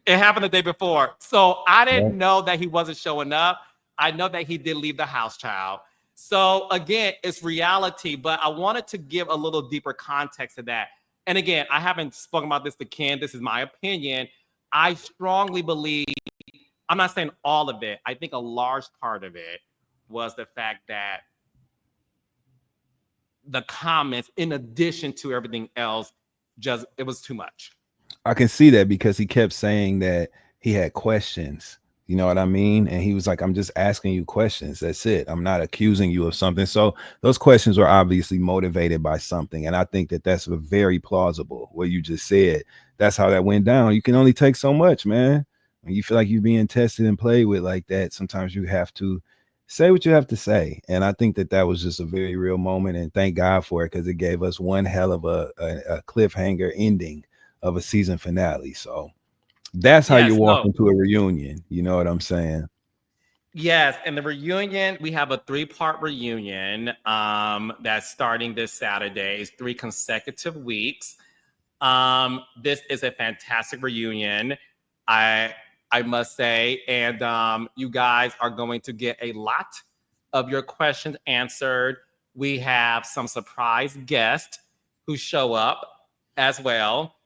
It happened the day before. So I didn't know that he wasn't showing up. I know that he did leave the house, child. So again, it's reality, but I wanted to give a little deeper context to that. And again, I haven't spoken about this to Ken. This is my opinion. I strongly believe, I'm not saying all of it. I think a large part of it was the fact that the comments, in addition to everything else, just, it was too much. I can see that because he kept saying that he had questions. You know what I mean? And he was like, I'm just asking you questions. That's it. I'm not accusing you of something. So those questions were obviously motivated by something. And I think that that's very plausible. What you just said, that's how that went down. You can only take so much, man. When you feel like you're being tested and played with like that, sometimes you have to say what you have to say. And I think that that was just a very real moment. And thank God for it, because it gave us one hell of a cliffhanger ending of a season finale. So that's how you walk into a reunion. You know what I'm saying? Yes. And the reunion, we have a 3-part reunion that's starting this Saturday. It's 3 consecutive weeks. This is a fantastic reunion, I must say. And you guys are going to get a lot of your questions answered. We have some surprise guests who show up as well.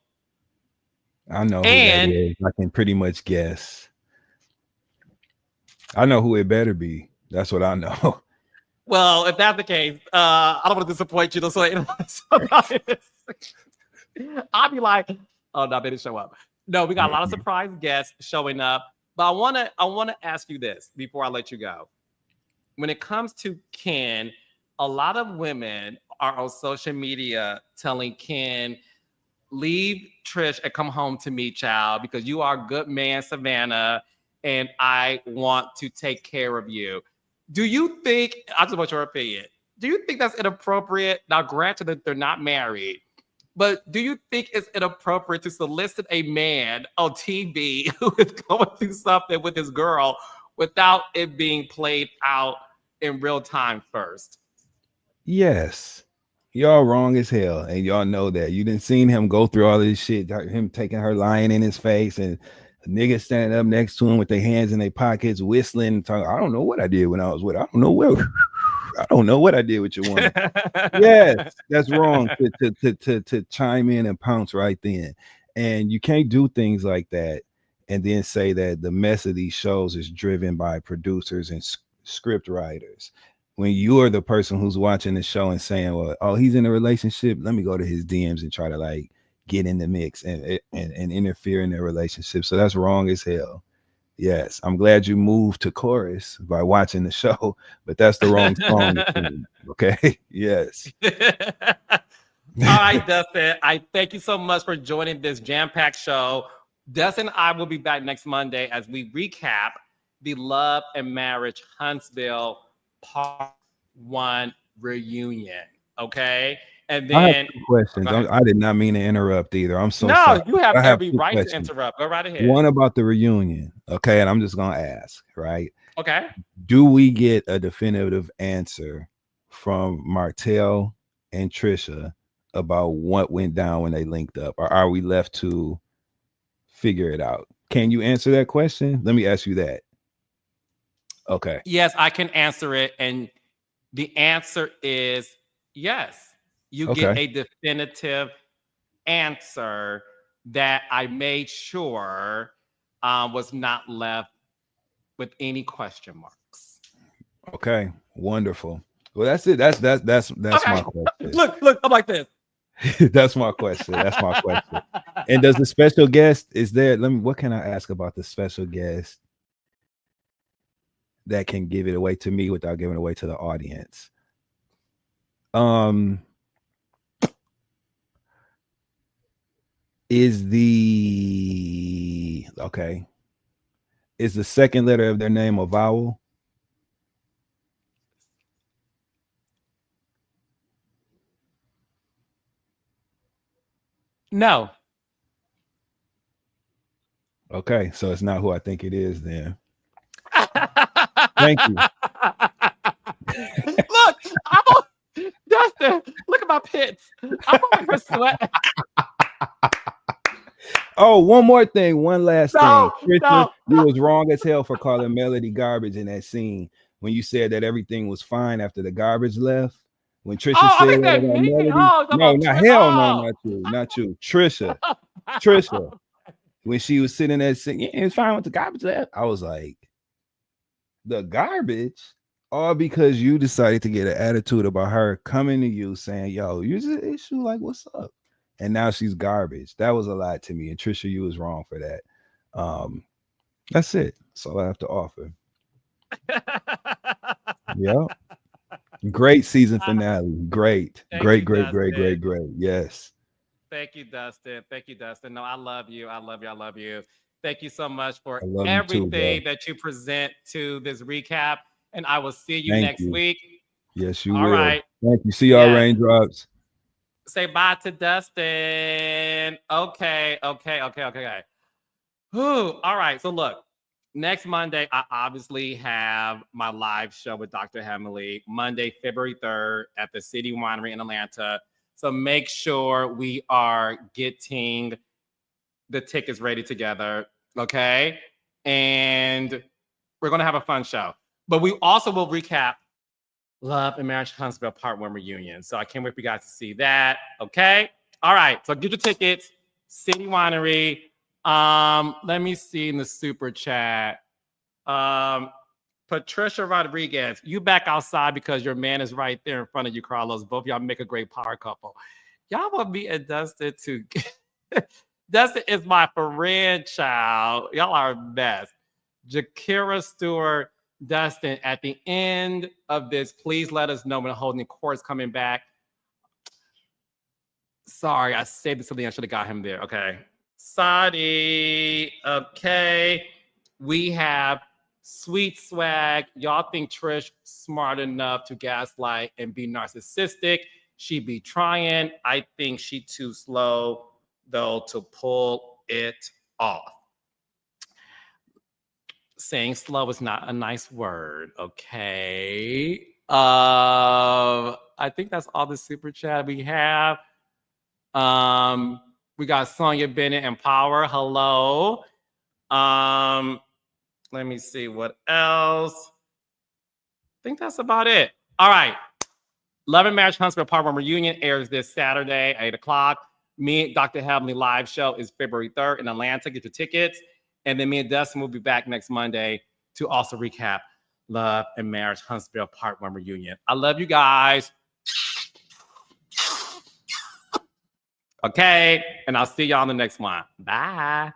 I know who that is. I can pretty much guess. I know who it better be. That's what I know. Well, if that's the case, I don't want to disappoint you. So I'll be like, oh no, they didn't show up. No, we got a lot of surprise guests showing up. But I wanna ask you this before I let you go. When it comes to Ken, a lot of women are on social media telling Ken, leave Trish and come home to me, child, because you are a good man, Savannah, and I want to take care of you. Do you think, I just want your opinion, do you think that's inappropriate? Now, granted that they're not married, but do you think it's inappropriate to solicit a man on TV who is going through something with his girl without it being played out in real time first? Yes. Y'all wrong as hell, and y'all know that. You didn't seen him go through all this shit, him taking her lying in his face, and a nigga standing up next to him with their hands in their pockets, whistling and talking. I don't know what I did when I was with her. I don't know where. I don't know what I did with your woman. Yes, that's wrong to chime in and pounce right then. And you can't do things like that and then say that the mess of these shows is driven by producers and script writers. When you are the person who's watching the show and saying, well, oh, he's in a relationship, let me go to his DMs and try to like get in the mix and interfere in their relationship. So that's wrong as hell. Yes, I'm glad you moved to chorus by watching the show, but that's the wrong song. Okay. Yes. All right, Dustin. I thank you so much for joining this jam-packed show. Dustin and I will be back next Monday as we recap the Love and Marriage Huntsville Part 1 reunion. Okay. And then I have 2 questions. I did not mean to interrupt either. I'm so sorry. You have every right to interrupt. Go right ahead. One about the reunion. Okay. And I'm just going to ask, right? Okay. Do we get a definitive answer from Martell and Tricia about what went down when they linked up? Or are we left to figure it out? Can you answer that question? Let me ask you that. Okay. Yes, I can answer it. And the answer is yes. You get a definitive answer that I made sure was not left with any question marks. Okay, wonderful. Well, that's it. That's okay. My question. Look, I'm like this. That's my question. That's my question. And does the special guest is there? What can I ask about the special guest that can give it away to me without giving it away to the audience? Is the second letter of their name a vowel? No. Okay, so it's not who I think it is then. Thank you. Look, Dustin, look at my pits. I'm over here sweating. Oh, one more thing, one last thing. Tricia, No. you was wrong as hell for calling Melody garbage in that scene when you said that everything was fine after the garbage left. When Tricia Oh, I said think that that about me. Melody, Oh, no, about not Tricia. hell, no, Oh. not you. Tricia, when she was sitting there saying, yeah, it's fine with the garbage left. I was like, the garbage? All because you decided to get an attitude about her coming to you saying, yo, you're just an issue, like, what's up? And now she's garbage. That was a lot to me. And Tricia, you was wrong for that. That's it. That's all I have to offer. Yeah. Great season finale. Great. Thank Great, you, great, great, Dustin. great, great. Yes. Thank you, Dustin. Thank you, Dustin. No, I love you. I love you. I love you. Thank you so much for I love you too, bro. everything that you present to this recap. And I will see you Thank next you. week. Yes, you All will. right. Thank you. See y'all, Yes. raindrops. Say bye to Dustin. Okay. Whew. All right. So look, next Monday, I obviously have my live show with Dr. Hemley, Monday, February 3rd at the City Winery in Atlanta. So make sure we are getting the tickets ready together. Okay. And we're going to have a fun show. But we also will recap Love and Marriage Huntsville Part 1 reunion. So I can't wait for you guys to see that. Okay. All right. So get your tickets. City Winery. Let me see in the super chat. Patricia Rodriguez, you back outside because your man is right there in front of you, Carlos. Both y'all make a great power couple. Y'all want me and Dustin to Dustin is my friend, child. Y'all are best. Jakira Stewart, Dustin, at the end of this, please let us know when Holding Court's coming back. Sorry, I saved this to Lyin. I should have got him there. Okay. Sadi. Okay. We have Sweet Swag. Y'all think Trish smart enough to gaslight and be narcissistic? She be trying. I think she too slow, though, to pull it off. Saying slow is not a nice word. Okay. I think that's all the super chat we have. We got Sonia Bennett and Power. Hello. Let me see what else. I think that's about it. All right. Love and Marriage Huntsville Part 1 reunion airs this Saturday, 8 o'clock. Me and Dr. Heavenly live show is February 3rd in Atlanta. Get your tickets. And then me and Dustin will be back next Monday to also recap Love and Marriage Huntsville Part 1 reunion. I love you guys. Okay. And I'll see y'all on the next one. Bye.